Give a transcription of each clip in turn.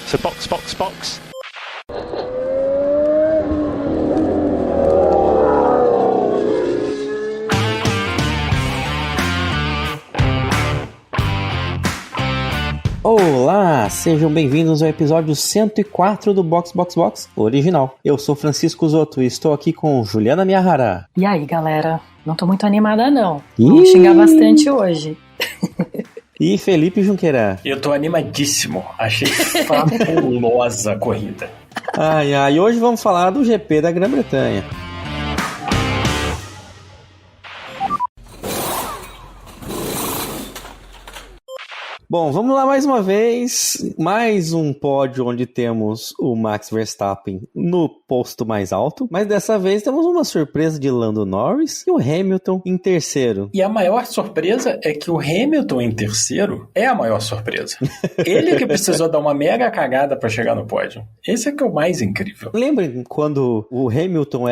So box, box, box. Olá, sejam bem-vindos ao episódio 104 do Box Box Box original. Eu sou Francisco Zotto e estou aqui com Juliana Miyahara. E aí, galera? Não tô muito animada, não. Vou xingar bastante hoje. E Felipe Junqueira. Eu tô animadíssimo. Achei fabulosa a corrida. E hoje vamos falar do GP da Grã-Bretanha. Bom, vamos lá mais uma vez, mais um pódio onde temos o Max Verstappen no posto mais alto, mas dessa vez temos uma surpresa de Lando Norris e o Hamilton em terceiro. E a maior surpresa é que o Hamilton em terceiro é a maior surpresa. Ele que precisou dar uma mega cagada para chegar no pódio. Esse é que é o mais incrível. Lembrem quando o Hamilton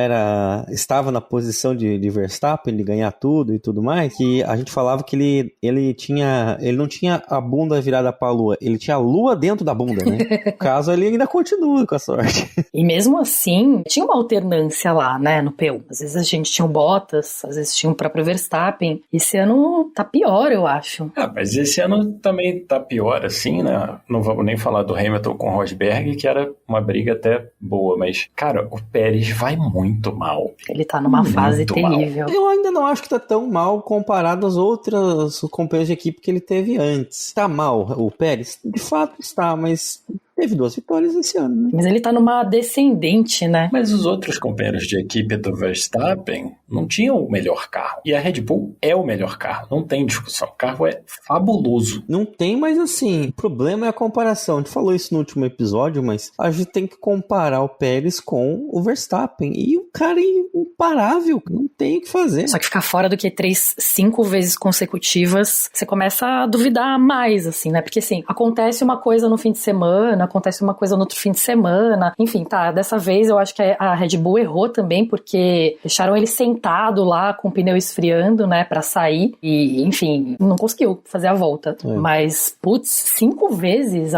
estava na posição de Verstappen, de ganhar tudo e tudo mais, que a gente falava que ele não tinha a bunda virada pra lua, ele tinha a lua dentro da bunda, né? No caso, ele ainda continua com a sorte. E mesmo assim, tinha uma alternância lá, né, no P1. Às vezes a gente tinha o Bottas, às vezes tinha o próprio Verstappen. Esse ano tá pior, eu acho. Mas esse ano também tá pior, assim, né? Não vamos nem falar do Hamilton com o Rosberg, que era uma briga até boa, mas, cara, o Pérez vai muito mal. Ele tá numa fase terrível. Eu ainda não acho que tá tão mal comparado às outras companhias de equipe que ele teve antes. Tá mal o Pérez? De fato está, mas teve 2 vitórias esse ano, né? Mas ele tá numa descendente, né? Mas os outros companheiros de equipe do Verstappen não tinham o melhor carro. E a Red Bull é o melhor carro, não tem discussão. O carro é fabuloso. Não tem, mas assim, o problema é a comparação. A gente falou isso no último episódio, mas a gente tem que comparar o Pérez com o Verstappen. E o cara é imparável, não tem o que fazer. Só que ficar fora do Q3 5 vezes consecutivas, você começa a duvidar mais, assim, né? Porque assim, acontece uma coisa no fim de semana, acontece uma coisa no outro fim de semana, enfim, tá, dessa vez eu acho que a Red Bull errou também, porque deixaram ele sentado lá com o pneu esfriando, né, pra sair, e enfim, não conseguiu fazer a volta, mas, 5 vezes,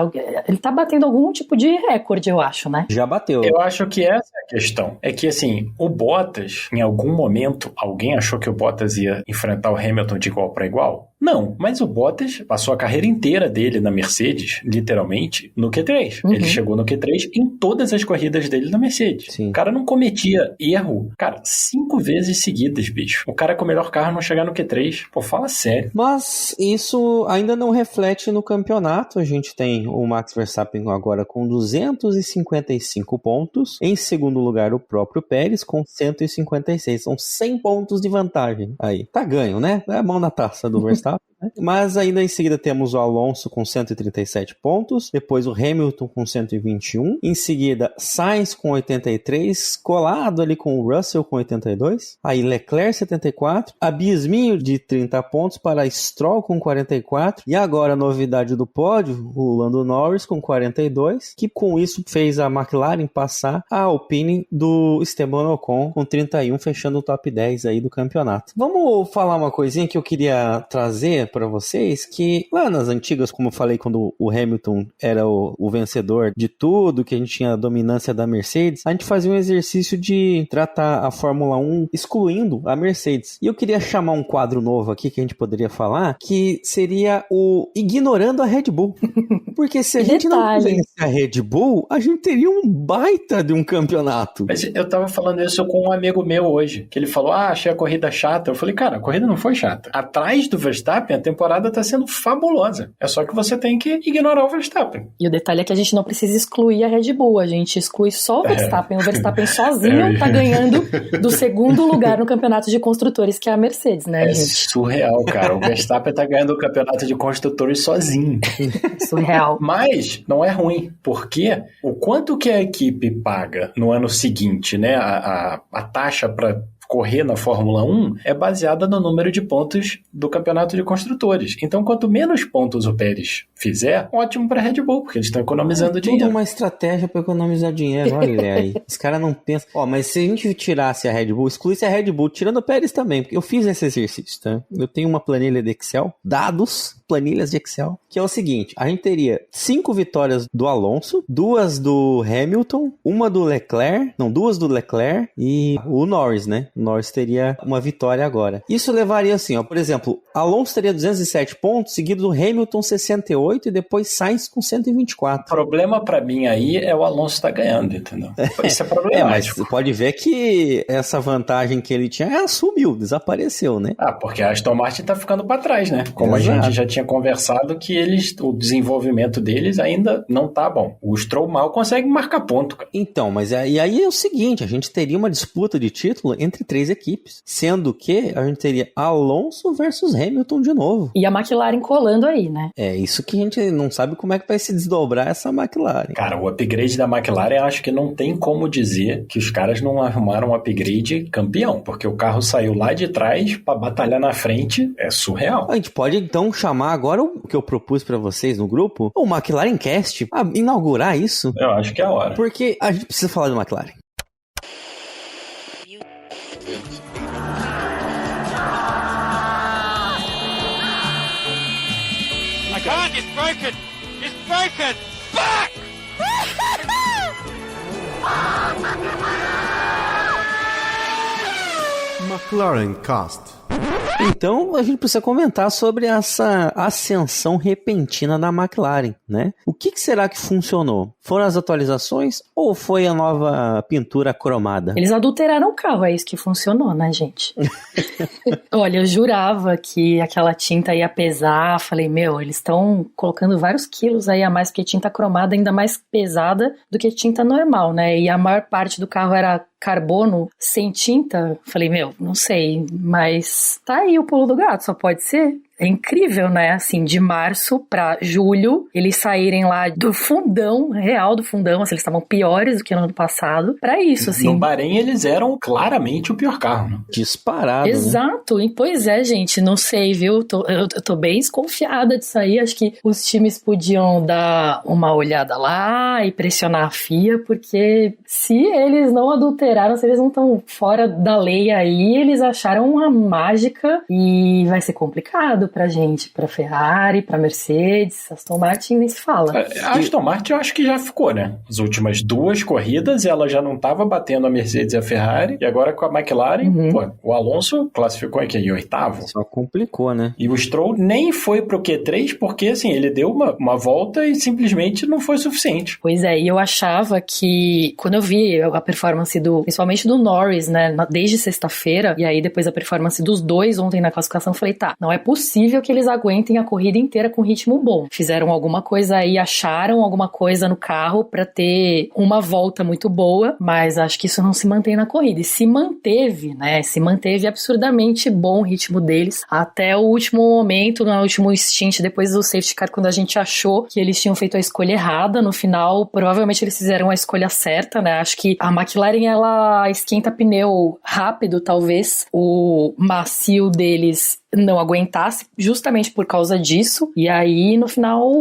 ele tá batendo algum tipo de recorde, eu acho, né? Já bateu. Eu acho que essa é a questão, é que assim, o Bottas, em algum momento, alguém achou que o Bottas ia enfrentar o Hamilton de igual para igual? Não, mas o Bottas passou a carreira inteira dele na Mercedes, literalmente, no Q3. Ele chegou no Q3 em todas as corridas dele na Mercedes. Sim. O cara não cometia erro, 5 vezes seguidas, bicho. O cara com o melhor carro não chegar no Q3. Pô, fala sério. Mas isso ainda não reflete no campeonato. A gente tem o Max Verstappen agora com 255 pontos. Em segundo lugar, o próprio Pérez com 156. São 100 pontos de vantagem. Aí, tá ganho, né? É a mão na taça do Verstappen. Mas ainda em seguida temos o Alonso com 137 pontos, depois o Hamilton com 121, em seguida Sainz com 83, colado ali com o Russell com 82, aí Leclerc 74, abisminho de 30 pontos para Stroll com 44, e agora a novidade do pódio, o Lando Norris com 42, que com isso fez a McLaren passar a Alpine do Esteban Ocon com 31, fechando o top 10 aí do campeonato. Vamos falar uma coisinha que eu queria trazer para vocês, que lá nas antigas, como eu falei, quando o Hamilton era o vencedor de tudo, que a gente tinha a dominância da Mercedes, a gente fazia um exercício de tratar a Fórmula 1 excluindo a Mercedes. E eu queria chamar um quadro novo aqui que a gente poderia falar, que seria o Ignorando a Red Bull. Porque se a gente não tivesse a Red Bull, a gente teria um baita de um campeonato. Mas eu tava falando isso com um amigo meu hoje, que ele falou, achei a corrida chata. Eu falei, cara, a corrida não foi chata. Atrás do Verstappen, a temporada tá sendo fabulosa. É só que você tem que ignorar o Verstappen. E o detalhe é que a gente não precisa excluir a Red Bull, a gente exclui só o Verstappen. O Verstappen sozinho tá ganhando do segundo lugar no campeonato de construtores, que é a Mercedes, né, gente? Surreal, cara. O Verstappen tá ganhando o campeonato de construtores sozinho. Surreal. Mas não é ruim, porque o quanto que a equipe paga no ano seguinte, né, a taxa para correr na Fórmula 1 é baseada no número de pontos do campeonato de construtores. Então, quanto menos pontos o Pérez fizer, ótimo para a Red Bull, porque eles estão economizando dinheiro. Tudo uma estratégia para economizar dinheiro, olha aí. Os caras não pensam... Mas se a gente tirasse a Red Bull, excluísse a Red Bull, tirando o Pérez também, porque eu fiz esse exercício, tá? Eu tenho uma planilha de Excel, dados, planilhas de Excel, que é o seguinte, a gente teria 5 vitórias do Alonso, 2 do Hamilton, duas do Leclerc e o Norris, né? O Norris teria uma vitória agora. Isso levaria assim, ó, por exemplo, Alonso teria 207 pontos, seguido do Hamilton 68 e depois Sainz com 124. O problema pra mim aí é o Alonso tá ganhando, entendeu? Isso é problemático. Mas pode ver que essa vantagem que ele tinha sumiu, desapareceu, né? Porque a Aston Martin tá ficando pra trás, né? Como Exato. A gente já tinha conversado que o desenvolvimento deles ainda não tá bom. O Stroll mal consegue marcar ponto, cara. Então, mas e aí é o seguinte, a gente teria uma disputa de título entre 3 equipes, sendo que a gente teria Alonso versus Hamilton de novo. E a McLaren colando aí, né? É isso que a gente não sabe como é que vai se desdobrar essa McLaren. Cara, o upgrade da McLaren, eu acho que não tem como dizer que os caras não arrumaram um upgrade campeão, porque o carro saiu lá de trás pra batalhar na frente, é surreal. A gente pode então chamar agora o que eu propus pra vocês no grupo, o McLaren Cast, inaugurar isso. Eu acho que é a hora. Porque a gente precisa falar do McLaren. I can't, it's broken! It's broken! Back! McLaren Cast. Então, a gente precisa comentar sobre essa ascensão repentina da McLaren, né? O que será que funcionou? Foram as atualizações ou foi a nova pintura cromada? Eles adulteraram o carro, é isso que funcionou, né, gente? Olha, eu jurava que aquela tinta ia pesar, falei, eles estão colocando vários quilos aí a mais, porque tinta cromada é ainda mais pesada do que tinta normal, né? E a maior parte do carro era carbono sem tinta. Falei, não sei, mas tá aí o pulo do gato, só pode ser. É incrível, né? Assim, de março pra julho, eles saírem lá do fundão, real do fundão, assim, eles estavam piores do que no ano passado, pra isso, assim. No Bahrein, eles eram claramente o pior carro, né? Disparado, Exato, né? E pois é, gente, não sei, viu? Eu tô bem desconfiada disso aí, acho que os times podiam dar uma olhada lá e pressionar a FIA, porque se eles não adulteraram, se eles não estão fora da lei aí, eles acharam uma mágica e vai ser complicado pra gente, pra Ferrari, pra Mercedes, Aston Martin nem se fala. A Aston Martin eu acho que já ficou, né? As últimas 2 corridas ela já não tava batendo a Mercedes e a Ferrari, e agora com a McLaren, o Alonso classificou aqui em 8º. Só complicou, né? E o Stroll nem foi pro Q3 porque, assim, ele deu uma volta e simplesmente não foi suficiente. Pois é, e eu achava que, quando eu vi a performance principalmente do Norris, né, desde sexta-feira, e aí depois a performance dos dois ontem na classificação, eu falei, não é possível que eles aguentem a corrida inteira com ritmo bom. Fizeram alguma coisa aí, acharam alguma coisa no carro pra ter uma volta muito boa, mas acho que isso não se mantém na corrida. E se manteve, né? Se manteve absurdamente bom o ritmo deles até o último momento, no último stint, depois do safety car, quando a gente achou que eles tinham feito a escolha errada. No final, provavelmente eles fizeram a escolha certa, né? Acho que a McLaren, ela esquenta pneu rápido, talvez o macio deles não aguentasse, justamente por causa disso, e aí no final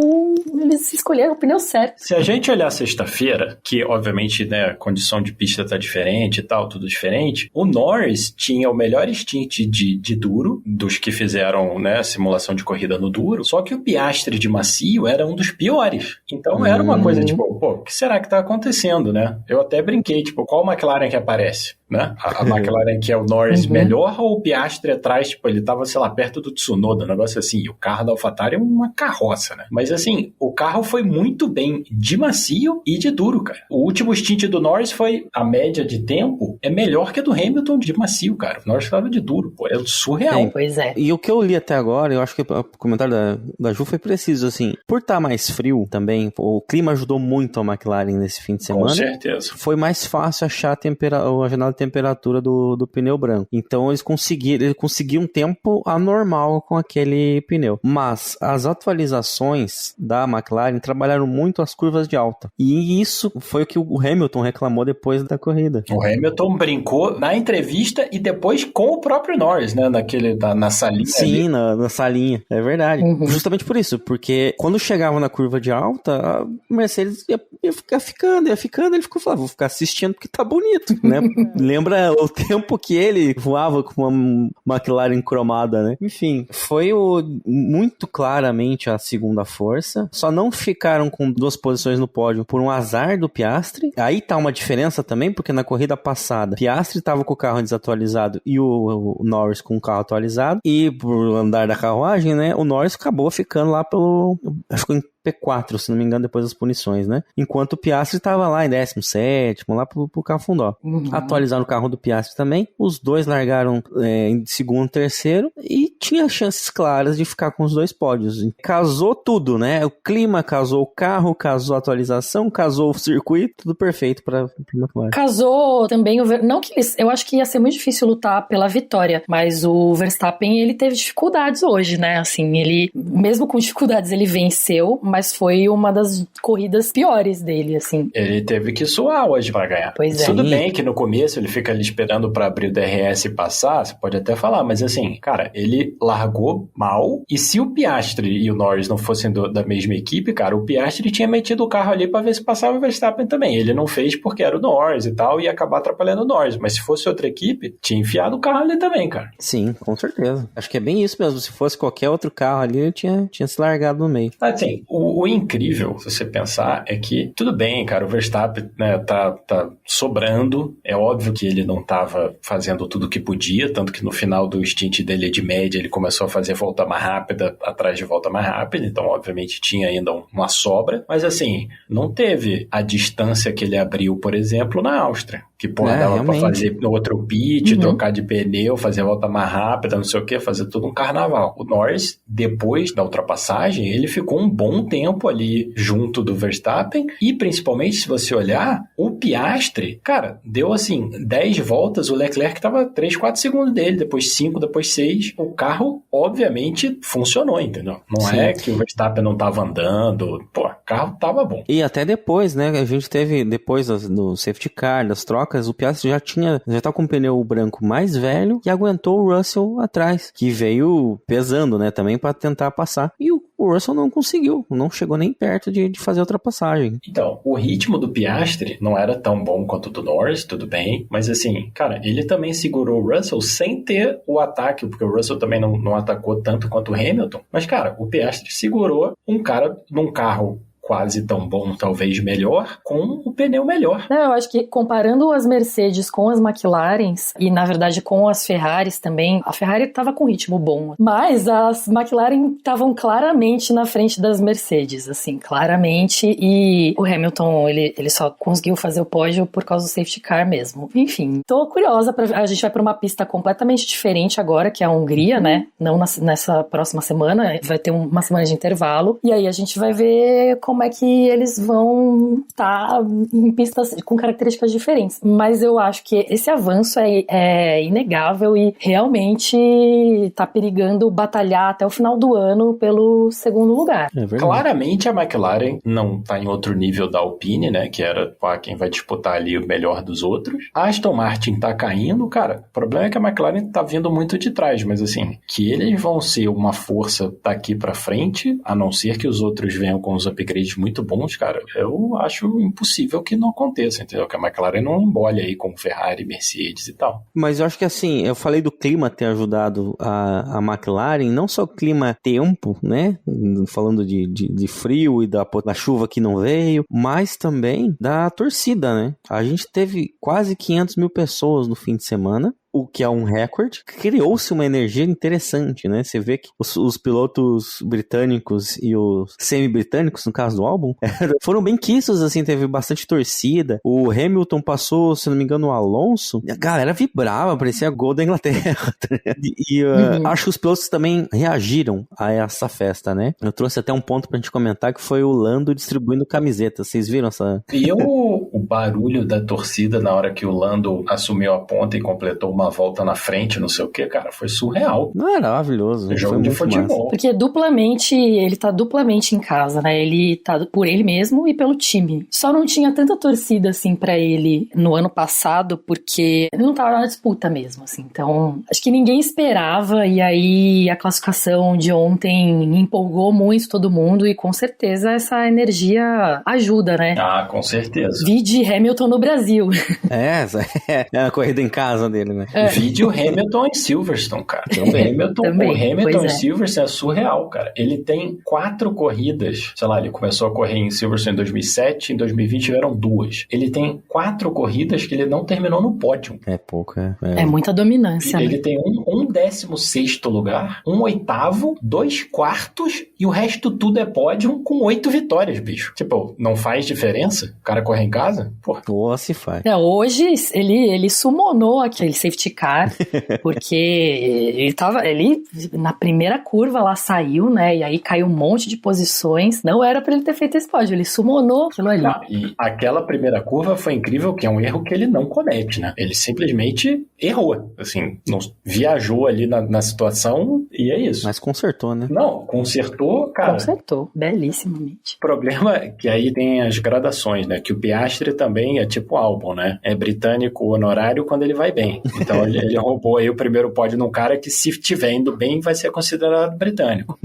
eles escolheram o pneu certo. Se a gente olhar sexta-feira, que obviamente, né, a condição de pista tá diferente e tal, tudo diferente, o Norris tinha o melhor stint de duro, dos que fizeram, né, a simulação de corrida no duro, só que o Piastri de macio era um dos piores. Então era uma coisa tipo, o que será que tá acontecendo, né? Eu até brinquei, qual McLaren que aparece? Né? A McLaren que é o Norris melhor ou o Piastri atrás, ele tava, sei lá, perto do Tsunoda, um negócio assim, e o carro da AlphaTauri é uma carroça, né? Mas assim, o carro foi muito bem de macio e de duro, cara. O último stint do Norris foi, a média de tempo é melhor que a do Hamilton de macio, cara. O Norris tava de duro, é surreal. Pois é. E o que eu li até agora, eu acho que o comentário da Ju foi preciso, assim, por estar mais frio também, o clima ajudou muito a McLaren nesse fim de semana. Com certeza. Foi mais fácil achar a janela de temperatura do pneu branco. Então ele conseguiu um tempo anormal com aquele pneu. Mas as atualizações da McLaren trabalharam muito as curvas de alta. E isso foi o que o Hamilton reclamou depois da corrida. O Hamilton brincou na entrevista e depois com o próprio Norris, né? Na salinha. Sim, na salinha. É verdade. Justamente por isso, porque quando chegava na curva de alta, a Mercedes ia ficar ficando, ele ficou falando, vou ficar assistindo porque tá bonito, né? Lembra o tempo que ele voava com uma McLaren cromada, né? Enfim, foi muito claramente a segunda força. Só não ficaram com 2 posições no pódio por um azar do Piastri. Aí tá uma diferença também, porque na corrida passada, Piastri tava com o carro desatualizado e o Norris com o carro atualizado. E por andar da carruagem, né? O Norris acabou ficando lá acho que em P4, se não me engano, depois das punições, né? Enquanto o Piastri estava lá em 17º, lá pro Cafundó. Atualizaram o carro do Piastri também. Os dois largaram em segundo, terceiro e tinha chances claras de ficar com os 2 pódios. Casou tudo, né? O clima casou o carro, casou a atualização, casou o circuito, tudo perfeito para McLaren. Casou também não que eu acho que ia ser muito difícil lutar pela vitória, mas o Verstappen, ele teve dificuldades hoje, né? Assim, ele, mesmo com dificuldades, ele venceu, mas foi uma das corridas piores dele, assim. Ele teve que suar hoje pra ganhar. Pois é. Tudo bem que no começo ele fica ali esperando pra abrir o DRS e passar, você pode até falar, mas assim, cara, ele largou mal, e se o Piastri e o Norris não fossem da mesma equipe, cara, o Piastri tinha metido o carro ali pra ver se passava o Verstappen também. Ele não fez porque era o Norris e tal, e ia acabar atrapalhando o Norris, mas se fosse outra equipe, tinha enfiado o carro ali também, cara. Sim, com certeza. Acho que é bem isso mesmo, se fosse qualquer outro carro ali, ele tinha se largado no meio. Assim, o incrível, se você pensar, é que tudo bem, cara, o Verstappen, né, tá sobrando. É óbvio que ele não tava fazendo tudo o que podia, tanto que no final do stint dele de média, ele começou a fazer volta mais rápida, atrás de volta mais rápida, então obviamente tinha ainda uma sobra, mas assim, não teve a distância que ele abriu, por exemplo, na Áustria, que dava realmente pra fazer outro pit, trocar de pneu, fazer volta mais rápida, não sei o que, fazer tudo um carnaval. O Norris, depois da ultrapassagem, ele ficou um bom tempo ali junto do Verstappen, e principalmente se você olhar, o Piastri, cara, deu assim 10 voltas, o Leclerc tava 3, 4 segundos dele, depois 5, depois 6, o carro obviamente funcionou, entendeu? Não Sim. É que o Verstappen não tava andando, o carro tava bom. E até depois, né, a gente teve, depois do safety car, das trocas, o Piastri já tá com o pneu branco mais velho e aguentou o Russell atrás, que veio pesando, né, também para tentar passar, e o Russell não conseguiu, não chegou nem perto de fazer a ultrapassagem. Então, o ritmo do Piastri não era tão bom quanto o do Norris, tudo bem, mas assim, cara, ele também segurou o Russell sem ter o ataque, porque o Russell também não atacou tanto quanto o Hamilton, mas cara, o Piastri segurou um cara num carro quase tão bom, talvez melhor, com o pneu melhor. Não, eu acho que comparando as Mercedes com as McLarens, e na verdade com as Ferraris também, a Ferrari estava com ritmo bom, mas as McLaren estavam claramente na frente das Mercedes, assim, claramente, e o Hamilton, ele só conseguiu fazer o pódio por causa do safety car mesmo. Enfim, tô curiosa, a gente vai para uma pista completamente diferente agora, que é a Hungria, né? Não nessa próxima semana, vai ter uma semana de intervalo, e aí a gente vai ver como é que eles vão estar em pistas com características diferentes. Mas eu acho que esse avanço é inegável e realmente está perigando batalhar até o final do ano pelo segundo lugar. Claramente a McLaren não está em outro nível da Alpine, né? Que era quem vai disputar ali o melhor dos outros. A Aston Martin está caindo, cara. O problema é que a McLaren está vindo muito de trás, mas assim, que eles vão ser uma força daqui para frente, a não ser que os outros venham com os upgrades muito bons, cara, eu acho impossível que não aconteça, entendeu? Que a McLaren não embole aí com Ferrari, Mercedes e tal. Mas eu acho que assim, eu falei do clima ter ajudado a McLaren, não só o clima tempo, né? Falando de frio e da chuva que não veio, mas também da torcida, né? A gente teve quase 500 mil pessoas no fim de semana, o que é um recorde, criou-se uma energia interessante, né? Você vê que os pilotos britânicos e os semi-britânicos, no caso do álbum, foram bem quistos, assim, teve bastante torcida. O Hamilton passou, se não me engano, o Alonso, a galera vibrava, parecia gol da Inglaterra. Acho que os pilotos também reagiram a essa festa, né? Eu trouxe até um ponto pra gente comentar, que foi o Lando distribuindo camisetas. Vocês viram essa? E o barulho da torcida na hora que o Lando assumiu a ponta e completou uma volta na frente, não sei o que, cara, foi surreal. Maravilhoso. Jogo de futebol. Massa. Porque ele tá duplamente em casa, né? Ele tá por ele mesmo e pelo time. Só não tinha tanta torcida, assim, pra ele no ano passado, porque ele não tava na disputa mesmo, assim. Então, acho que ninguém esperava, e aí a classificação de ontem empolgou muito todo mundo, e com certeza essa energia ajuda, né? Ah, com certeza. Vide Hamilton no Brasil. É a corrida em casa dele, né? Vídeo Hamilton em Silverstone, cara. Também. O Hamilton em É. Silverstone é surreal, cara. Ele tem 4 corridas, sei lá, ele começou a correr em Silverstone em 2007, em 2020 tiveram 2. Ele tem 4 corridas que ele não terminou no pódio. É pouco, É muita dominância. Ele né? tem um 16º lugar, um 8º, 2 quartos e o resto tudo é pódio com 8 vitórias, bicho. Tipo, não faz diferença? O cara corre em casa? Porra. Ou se faz. Hoje ele summonou aquele safety car, porque ele na primeira curva lá saiu, né, e aí caiu um monte de posições, não era pra ele ter feito esse pódio, ele summonou aquilo ali. Não, e aquela primeira curva foi incrível, que é um erro que ele não comete, né? Ele simplesmente errou, assim, não, viajou ali na situação e é isso. Mas consertou, né? Não, consertou, cara. Consertou, belíssimamente. O problema é que aí tem as gradações, né? Que o Piastri também é tipo álbum, né? É britânico honorário quando ele vai bem. Então ele roubou aí o primeiro pódio num cara que, se estiver indo bem, vai ser considerado britânico.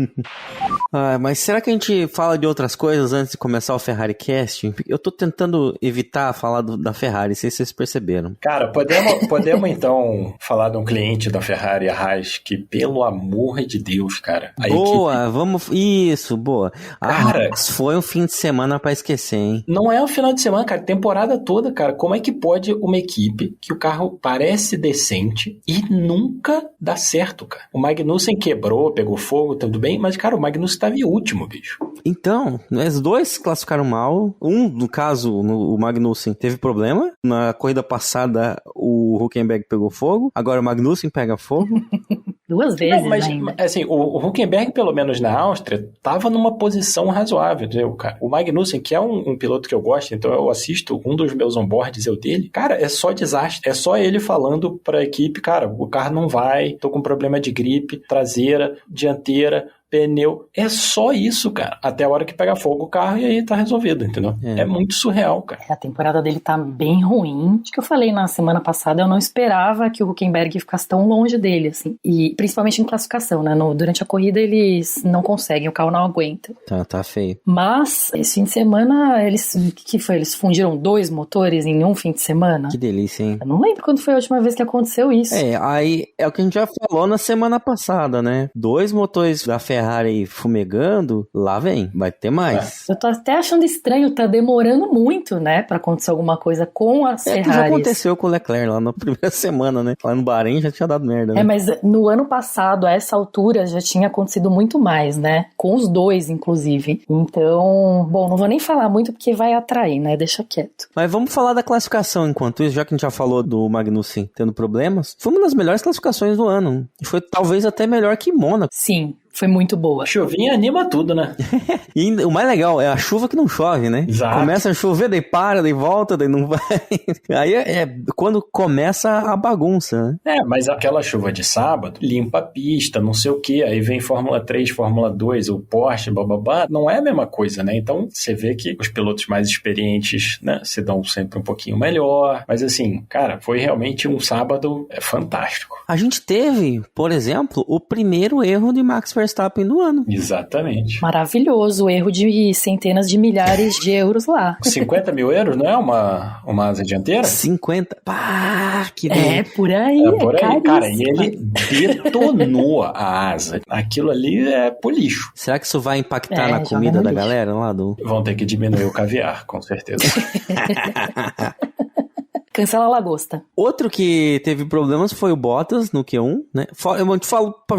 Mas será que a gente fala de outras coisas antes de começar o Ferrari Cast? Eu tô tentando evitar falar da Ferrari, não sei se vocês perceberam. Cara, podemos então falar de um cliente da Ferrari, a Haas, que pelo amor de Deus, cara. Boa, vamos... Isso, boa. Cara, Foi um fim de semana pra esquecer, hein? Não é um final de semana, cara, temporada toda, cara. Como é que pode uma equipe que o carro parece decente e nunca dá certo, cara? O Magnussen quebrou, pegou fogo, tudo bem, mas, cara, o Magnussen estava em último, bicho. Então, os dois classificaram mal. No caso, o Magnussen teve problema. Na corrida passada, o Hülkenberg pegou fogo. Agora o Magnussen pega fogo. 2 vezes Não, mas, ainda. assim, o Hülkenberg, pelo menos na Áustria, tava numa posição razoável, entendeu, cara? O Magnussen, que é um piloto que eu gosto, então eu assisto, um dos meus onboards é o dele. Cara, é só desastre. É só ele falando pra equipe, cara, o carro não vai, tô com problema de gripe, traseira, dianteira, pneu, é só isso, cara. Até a hora que pega fogo o carro e aí tá resolvido, entendeu? É muito surreal, cara. A temporada dele tá bem ruim. Acho que eu falei na semana passada, eu não esperava que o Hülkenberg ficasse tão longe dele, assim. E principalmente em classificação, né? Durante a corrida eles não conseguem, o carro não aguenta. Tá feio. Mas, esse fim de semana, eles fundiram 2 motores em um fim de semana? Que delícia, hein? Eu não lembro quando foi a última vez que aconteceu isso. Aí é o que a gente já falou na semana passada, né? 2 motores da Ferrari fumegando, lá vem, vai ter mais. Eu tô até achando estranho, tá demorando muito, né, pra acontecer alguma coisa com as Ferraris. Que já aconteceu com o Leclerc lá na primeira semana, né? Lá no Bahrein já tinha dado merda, né? Mas no ano passado, a essa altura, já tinha acontecido muito mais, né? Com os 2, inclusive. Então, bom, não vou nem falar muito porque vai atrair, né? Deixa quieto. Mas vamos falar da classificação enquanto isso, já que a gente já falou do Magnussen tendo problemas. Foi uma das melhores classificações do ano. E foi talvez até melhor que Mônaco. Sim. Foi muito boa. Chuvinha anima tudo, né? E o mais legal é a chuva que não chove, né? Exato. Começa a chover, daí para, daí volta, daí não vai. Aí é quando começa a bagunça, né? Mas aquela chuva de sábado limpa a pista, não sei o que. Aí vem Fórmula 3, Fórmula 2, o Porsche, bababá. Não é a mesma coisa, né? Então você vê que os pilotos mais experientes, né, se dão sempre um pouquinho melhor. Mas assim, cara, foi realmente um sábado fantástico. A gente teve, por exemplo, o primeiro erro de Max Verstappen do ano. Exatamente. Maravilhoso, erro de centenas de milhares de euros lá. 50 mil euros, não é uma asa dianteira? 50? Pá, que É por aí, caríssimo. Cara, e ele detonou a asa. Aquilo ali é pro lixo. Será que isso vai impactar na comida da galera lá do... Vão ter que diminuir o caviar, com certeza. Cancela a lagosta. Outro que teve problemas foi o Bottas no Q1, né?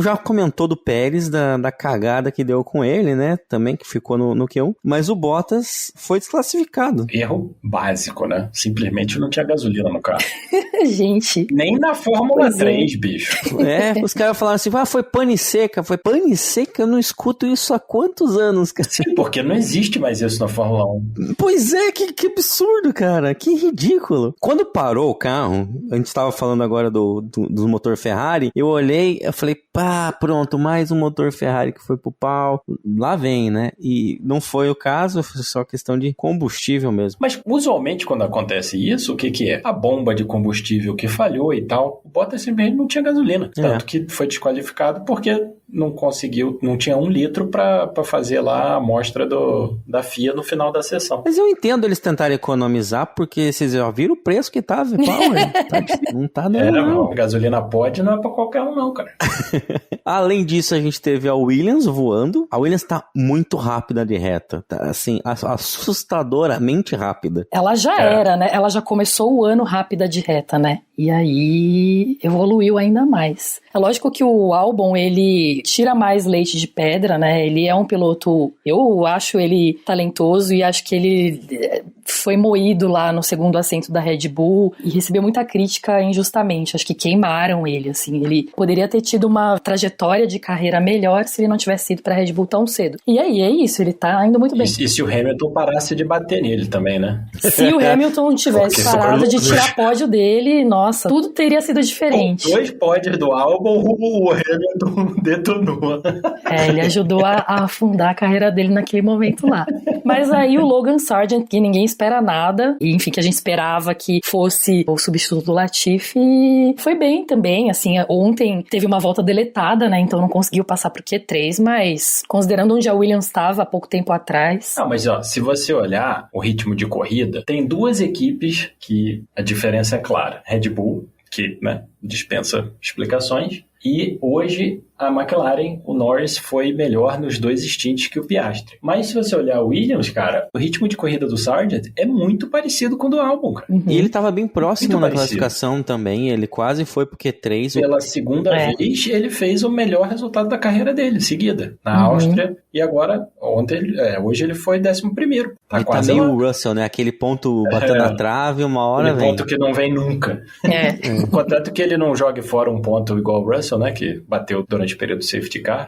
Já comentou do Pérez, da cagada que deu com ele, né? Também que ficou no Q1. Mas o Bottas foi desclassificado. Erro básico, né? Simplesmente não tinha gasolina no carro. Gente. Nem na Fórmula 3, bicho. Os caras falaram assim, foi pane seca. Foi pane seca? Eu não escuto isso há quantos anos, cara? Sim, porque não existe mais isso na Fórmula 1. Pois é, que absurdo, cara. Que ridículo. Quando parou o carro, a gente tava falando agora do motor Ferrari, eu olhei, eu falei, pronto, mais um motor Ferrari que foi pro pau. Lá vem, né? E não foi o caso, foi só questão de combustível mesmo. Mas, usualmente, quando acontece isso, o que é? A bomba de combustível que falhou e tal, o Bottas simplesmente não tinha gasolina. Tanto que foi desqualificado porque não tinha 1 litro pra fazer lá a amostra da FIA no final da sessão. Mas eu entendo eles tentarem economizar, porque vocês já viram o preço que tá, não tá dando, não. Gasolina pode, não é pra qualquer um não, cara. Além disso, a gente teve a Williams voando. A Williams tá muito rápida de reta, tá, assim, assustadoramente rápida. Ela já era, né? Ela já começou o ano rápida de reta, né? E aí evoluiu ainda mais. É lógico que o Albon, ele tira mais leite de pedra, né? Ele é um piloto, eu acho ele talentoso e acho que ele foi moído lá no segundo assento da Red Bull e recebeu muita crítica injustamente. Acho que queimaram ele, assim. Ele poderia ter tido uma trajetória de carreira melhor se ele não tivesse ido pra Red Bull tão cedo. E aí, é isso, ele tá indo muito bem. E se o Hamilton parasse de bater nele também, né? Se o Hamilton tivesse parado de tirar pódio dele, nossa, tudo teria sido diferente. Com 2 pódios do Albon, o Hamilton detonou. Ele ajudou a afundar a carreira dele naquele momento lá. Mas aí o Logan Sargent, que ninguém espera nada, e enfim, que a gente esperava que fosse o substituto do Latifi, foi bem também, assim, ontem teve uma volta deletada, né, então não conseguiu passar pro Q3, mas considerando onde a Williams estava há pouco tempo atrás... Não, mas se você olhar o ritmo de corrida, tem 2 equipes que a diferença é clara. Red Bull, que, né, dispensa explicações, e hoje a McLaren, o Norris foi melhor nos 2 stints que o Piastri. Mas se você olhar o Williams, cara, o ritmo de corrida do Sargent é muito parecido com o do Albon, cara. E ele tava bem próximo na classificação também, ele quase foi pro Q3. Pela segunda vez, ele fez o melhor resultado da carreira dele, seguida, na Áustria, e agora, hoje ele foi 11º. Tá quase meio o Russell, né? Aquele ponto batendo na trave, uma hora vem. Ponto que não vem nunca. Contanto que ele não jogue fora um ponto igual o Russell, né? Que bateu durante o período safety car.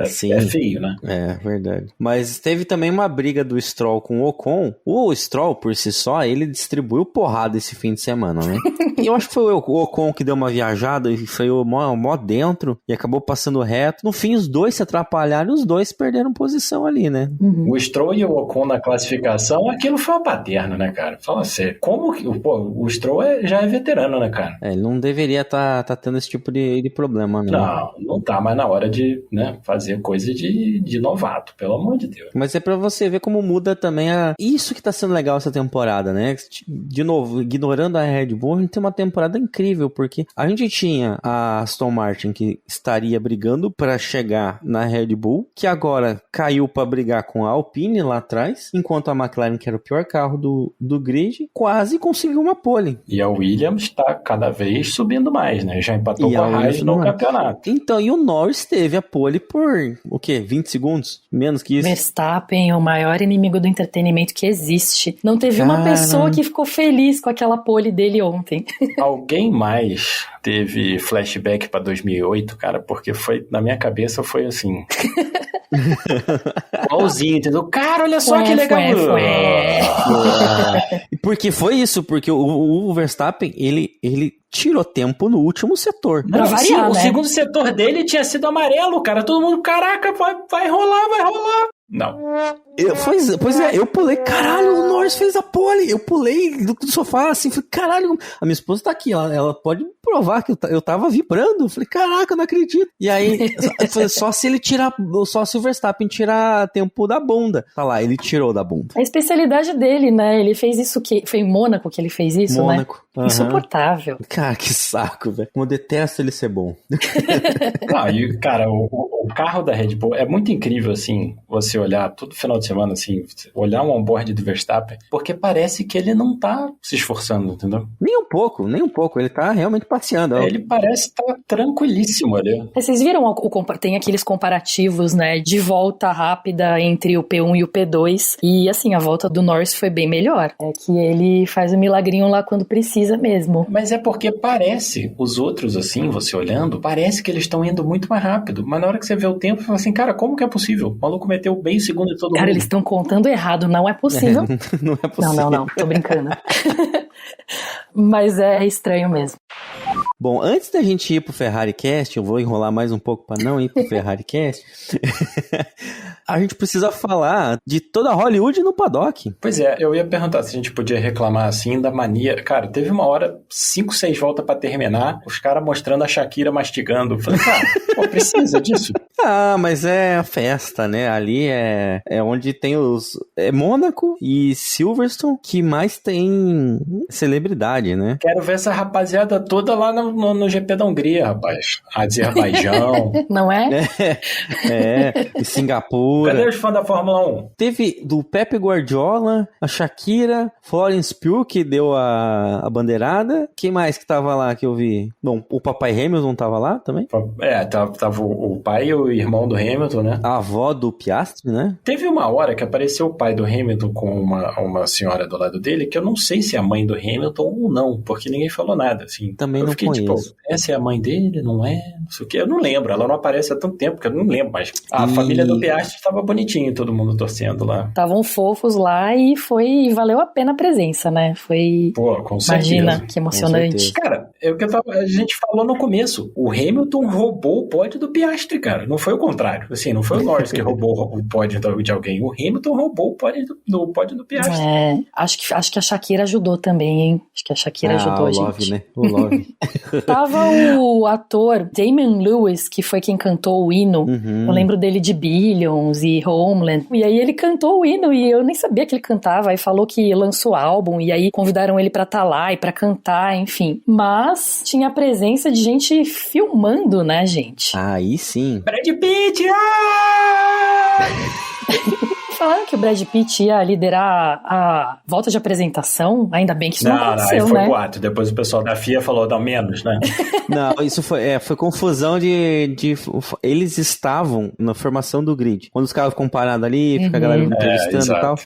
Sim. É feio, né? É, verdade. Mas teve também uma briga do Stroll com o Ocon. O Stroll, por si só, ele distribuiu porrada esse fim de semana, né? E eu acho que foi o Ocon que deu uma viajada e freou mó dentro e acabou passando reto. No fim, os dois se atrapalharam e os dois perderam posição ali, né? O Stroll e o Ocon na classificação, aquilo foi uma baderna, né, cara? Fala sério. Como que... o Stroll já é veterano, né, cara? Ele não deveria tá tendo esse tipo de problema, não. Não tá mais na hora de, né, fazer coisa de novato, pelo amor de Deus. Mas é pra você ver como muda também isso que tá sendo legal essa temporada, né? De novo, ignorando a Red Bull, a gente tem uma temporada incrível, porque a gente tinha a Aston Martin que estaria brigando pra chegar na Red Bull, que agora caiu pra brigar com a Alpine lá atrás, enquanto a McLaren, que era o pior carro do grid, quase conseguiu uma pole. E a Williams tá cada vez subindo mais, né? Já empatou com a Haas no campeonato. Então, e o Norris teve a pole por, 20 segundos? Menos que isso. Verstappen, o maior inimigo do entretenimento que existe. Não teve uma pessoa que ficou feliz com aquela pole dele ontem. Alguém mais teve flashback pra 2008, cara? Porque na minha cabeça foi assim... igualzinho, entendeu? Cara, olha só que legal. Porque foi isso, porque o Verstappen, ele tirou tempo no último setor. Pra variar, né? O segundo setor dele tinha sido amarelo, cara. Todo mundo, caraca, vai rolar. Não. Pois é, eu pulei, caralho, o Norris fez a pole. Eu pulei do sofá assim, falei, caralho, a minha esposa tá aqui, ela pode provar que eu tava vibrando. Eu falei, caraca, eu não acredito. E aí, só se o Verstappen tirar tempo da bunda. Tá lá, ele tirou da bunda. A especialidade dele, né? Ele fez isso foi em Mônaco que ele fez isso, Mônaco. né? Insuportável. Cara, que saco, velho. Como eu detesto ele ser bom. E, cara, o carro da Red Bull é muito incrível, assim, você olhar todo final de semana, assim, olhar um onboard do Verstappen, porque parece que ele não tá se esforçando, entendeu? Nem um pouco. Ele tá realmente passeando. Ele parece estar tranquilíssimo ali. Vocês viram, tem aqueles comparativos, né, de volta rápida entre o P1 e o P2, e assim, a volta do Norris foi bem melhor. É que ele faz um milagrinho lá quando precisa mesmo. Mas é porque parece, os outros assim, você olhando, parece que eles estão indo muito mais rápido, mas na hora que você vê o tempo, você fala assim, cara, como que é possível? O maluco meteu bem o segundo de todo mundo. Cara, eles estão contando errado, não é possível. Não é possível. Não, tô brincando. Mas é estranho mesmo. Bom, antes da gente ir pro Ferrari Cast, eu vou enrolar mais um pouco para não ir pro Ferrari Cast. A gente precisa falar de toda Hollywood no paddock. Pois é, eu ia perguntar se a gente podia reclamar assim da mania. Cara, teve uma hora, 5, 6 voltas pra terminar, os caras mostrando a Shakira mastigando. Eu falei, cara, precisa disso? Mas é a festa, né? Ali é onde tem é Mônaco e Silverstone que mais tem celebridade, né? Quero ver essa rapaziada toda lá no GP da Hungria, rapaz. Azerbaijão. Não é? E Singapura. Cadê os fãs da Fórmula 1? Teve do Pepe Guardiola, a Shakira, Florence Pugh, que deu a bandeirada. Quem mais que tava lá que eu vi? Bom, o papai Hamilton tava lá também? Tava o pai e o irmão do Hamilton, né? A avó do Piastri, né? Teve uma hora que apareceu o pai do Hamilton com uma senhora do lado dele, que eu não sei se é a mãe do Hamilton ou não, porque ninguém falou nada, assim. Também não conheço. Tipo, essa é a mãe dele, não é? Não sei o que, eu não lembro, ela não aparece há tanto tempo que eu não lembro, mas a família do Piastri estava bonitinho, todo mundo torcendo lá. Estavam fofos lá e valeu a pena a presença, né? Com certeza. Imagina, que emocionante. Cara, a gente falou no começo, o Hamilton roubou o pódio do Piastri, cara, não foi o contrário, assim, não foi o Norris que roubou o pódio de alguém, o Hamilton roubou o pódio do Piastri. Acho que a Shakira ajudou também, hein? Acho que a Shakira ajudou a gente. Love, né? O Love. Tava o ator Damian Lewis, que foi quem cantou o hino. Eu lembro dele de Billions e Homeland. E aí ele cantou o hino e eu nem sabia que ele cantava. Aí falou que lançou álbum e aí convidaram ele pra estar lá e pra cantar, enfim. Mas tinha a presença de gente filmando, né, gente? Aí sim. Brad Pitt! Falaram que o Brad Pitt ia liderar a volta de apresentação, ainda bem que isso não aconteceu, foi né? boato. Depois o pessoal da FIA falou, dá menos, né? Não, isso foi confusão de... Eles estavam na formação do grid. Quando os carros ficam parados ali, fica a galera entrevistando e tal.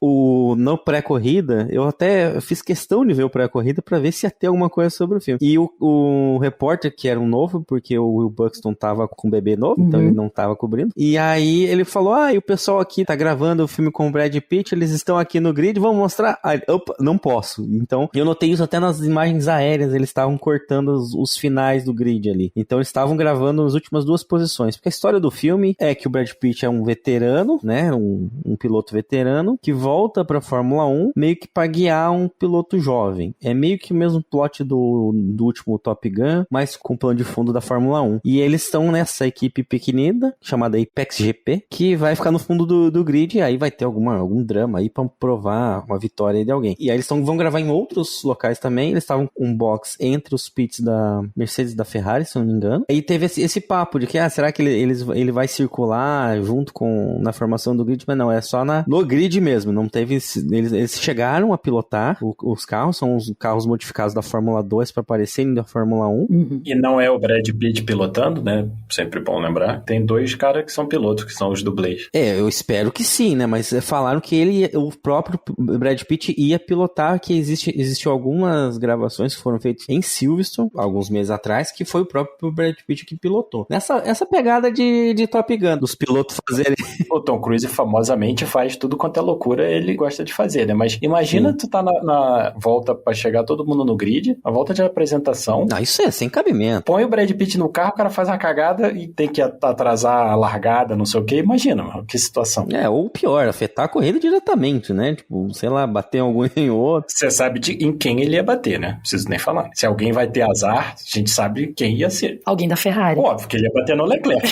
No pré-corrida, eu até fiz questão de ver o pré-corrida pra ver se ia ter alguma coisa sobre o filme. E o repórter, que era um novo, porque o Will Buxton tava com um bebê novo, então ele não tava cobrindo. E aí ele falou, e o pessoal aqui tá gravando o filme com o Brad Pitt, eles estão aqui no grid, vamos mostrar? Opa, não posso. Então, eu notei isso até nas imagens aéreas, eles estavam cortando os finais do grid ali. Então, eles estavam gravando as últimas 2 posições, porque a história do filme é que o Brad Pitt é um veterano, né, um piloto veterano, que volta pra Fórmula 1, meio que pra guiar um piloto jovem. É meio que o mesmo plot do último Top Gun, mas com o plano de fundo da Fórmula 1. E eles estão nessa equipe pequenina, chamada Apex GP, que vai ficar no fundo do grid, e aí vai ter algum drama aí pra provar uma vitória de alguém. E aí eles vão gravar em outros locais também. Eles estavam com um box entre os pits da Mercedes e da Ferrari, se eu não me engano. Aí teve esse papo de que, será que ele vai circular junto na formação do grid? Mas não, é só no grid mesmo. Não teve... Eles chegaram a pilotar os carros, são os carros modificados da Fórmula 2 para aparecerem da Fórmula 1. E não é o Brad Pitt pilotando, né? Sempre bom lembrar. Tem 2 caras que são pilotos, que são os dublês. Eu espero que sim, né? Mas falaram que o próprio Brad Pitt ia pilotar, que existiu algumas gravações que foram feitas em Silverstone, alguns meses atrás, que foi o próprio Brad Pitt que pilotou. Essa pegada de Top Gun, dos pilotos fazerem... O Tom Cruise famosamente faz tudo quanto é loucura, ele gosta de fazer, né? Mas imagina tu tá na volta pra chegar todo mundo no grid, a volta de apresentação. Não, isso é sem cabimento. Põe o Brad Pitt no carro, o cara faz uma cagada e tem que atrasar a largada, não sei o que. Imagina, mano, que situação. Ou pior, pior, afetar a corrida diretamente, né? Tipo, sei lá, bater em algum em outro. Você sabe em quem ele ia bater, né? Não preciso nem falar. Se alguém vai ter azar, a gente sabe quem ia ser. Alguém da Ferrari. Óbvio que ele ia bater no Leclerc,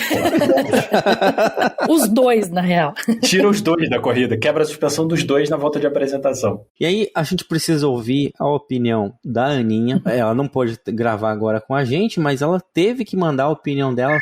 pô. Os dois, na real. Tira os dois da corrida, quebra a suspensão dos dois na volta de apresentação. E aí, a gente precisa ouvir a opinião da Aninha. Ela não pôde gravar agora com a gente, mas ela teve que mandar a opinião dela.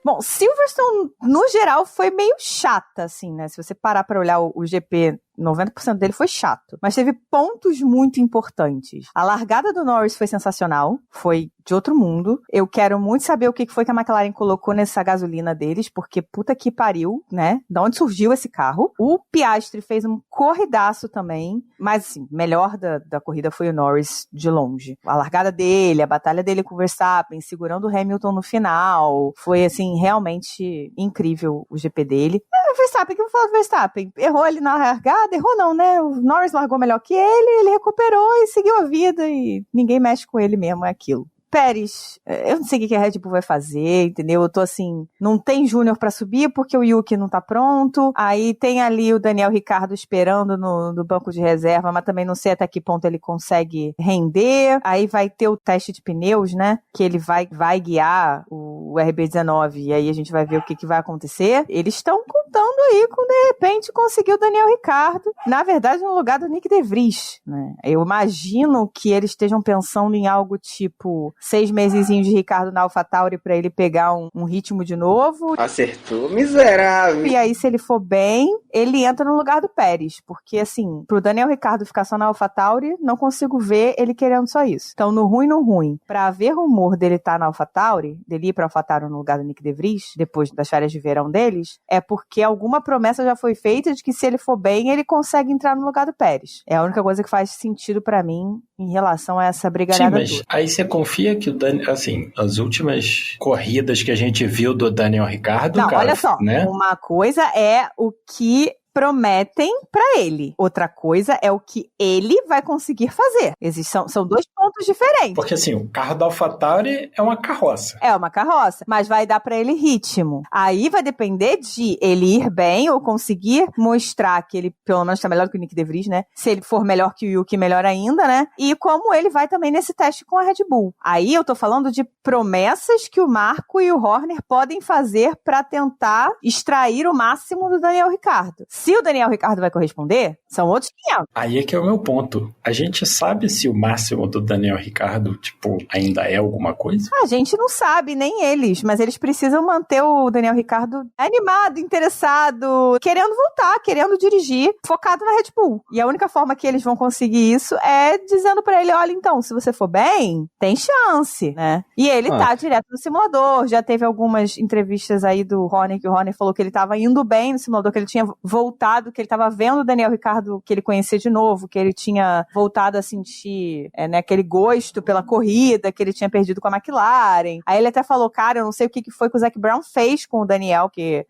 Bom, Silverstone, no geral, foi meio chata, assim, né? Se você parar pra olhar o GP, 90% dele foi chato. Mas teve pontos muito importantes. A largada do Norris foi sensacional. Foi de outro mundo. Eu quero muito saber o que foi que a McLaren colocou nessa gasolina deles, porque puta que pariu, né? Da onde surgiu esse carro. O Piastri fez um corridaço também. Mas, assim, melhor da corrida foi o Norris de longe. A largada dele, a batalha dele com o Verstappen, segurando o Hamilton no final. Foi, assim, realmente incrível o GP dele. O Verstappen, que eu vou falar do Verstappen? Errou ele na largada? Errou não, né? O Norris largou melhor que ele recuperou e seguiu a vida e ninguém mexe com ele mesmo, é aquilo. Pérez, eu não sei o que a Red Bull vai fazer, entendeu? Eu tô assim, não tem Júnior pra subir porque o Yuki não tá pronto, aí tem ali o Daniel Ricciardo esperando no banco de reserva, mas também não sei até que ponto ele consegue render, aí vai ter o teste de pneus, né, que ele vai guiar o RB19 e aí a gente vai ver o que vai acontecer. Eles estão contando aí com, de repente, conseguir o Daniel Ricciardo, na verdade, no lugar do Nick De Vries, né? Eu imagino que eles estejam pensando em algo tipo 6 mesezinhos de Ricardo na AlphaTauri pra ele pegar um ritmo de novo. Acertou, miserável. E aí, se ele for bem, ele entra no lugar do Pérez. Porque, assim, pro Daniel Ricciardo ficar só na AlphaTauri, não consigo ver ele querendo só isso. Então, no ruim, pra haver rumor dele estar na AlphaTauri, dele ir pra AlphaTauri no lugar do Nick De Vries, depois das férias de verão deles, é porque alguma promessa já foi feita de que se ele for bem, ele consegue entrar no lugar do Pérez. É a única coisa que faz sentido pra mim em relação a essa brigalhada toda. Sim, mas aí você confia que o Daniel, assim, as últimas corridas que a gente viu do Daniel Ricciardo, não, cara, olha só, né? Uma coisa é o que prometem pra ele. Outra coisa é o que ele vai conseguir fazer. São dois pontos diferentes. Porque assim, o carro da AlphaTauri é uma carroça. É uma carroça, mas vai dar pra ele ritmo. Aí vai depender de ele ir bem ou conseguir mostrar que ele, pelo menos, tá melhor do que o Nick De Vries, né? Se ele for melhor que o Yuki, melhor ainda, né? E como ele vai também nesse teste com a Red Bull. Aí eu tô falando de promessas que o Marco e o Horner podem fazer pra tentar extrair o máximo do Daniel Ricciardo. Se o Daniel Ricciardo vai corresponder, são outros 500. Aí é que é o meu ponto. A gente sabe se o máximo do Daniel Ricciardo, tipo, ainda é alguma coisa? A gente não sabe, nem eles, mas eles precisam manter o Daniel Ricciardo animado, interessado, querendo voltar, querendo dirigir, focado na Red Bull. E a única forma que eles vão conseguir isso é dizendo pra ele, olha, então, se você for bem, tem chance, né? E ele tá direto no simulador, já teve algumas entrevistas aí do Horner, que o Horner falou que ele tava indo bem no simulador, que ele tinha voltado, que ele tava vendo o Daniel Ricciardo, que ele conhecia de novo, que ele tinha voltado a sentir aquele gosto pela corrida, que ele tinha perdido com a McLaren. Aí ele até falou, cara, eu não sei o que foi que o Zac Brown fez com o Daniel, que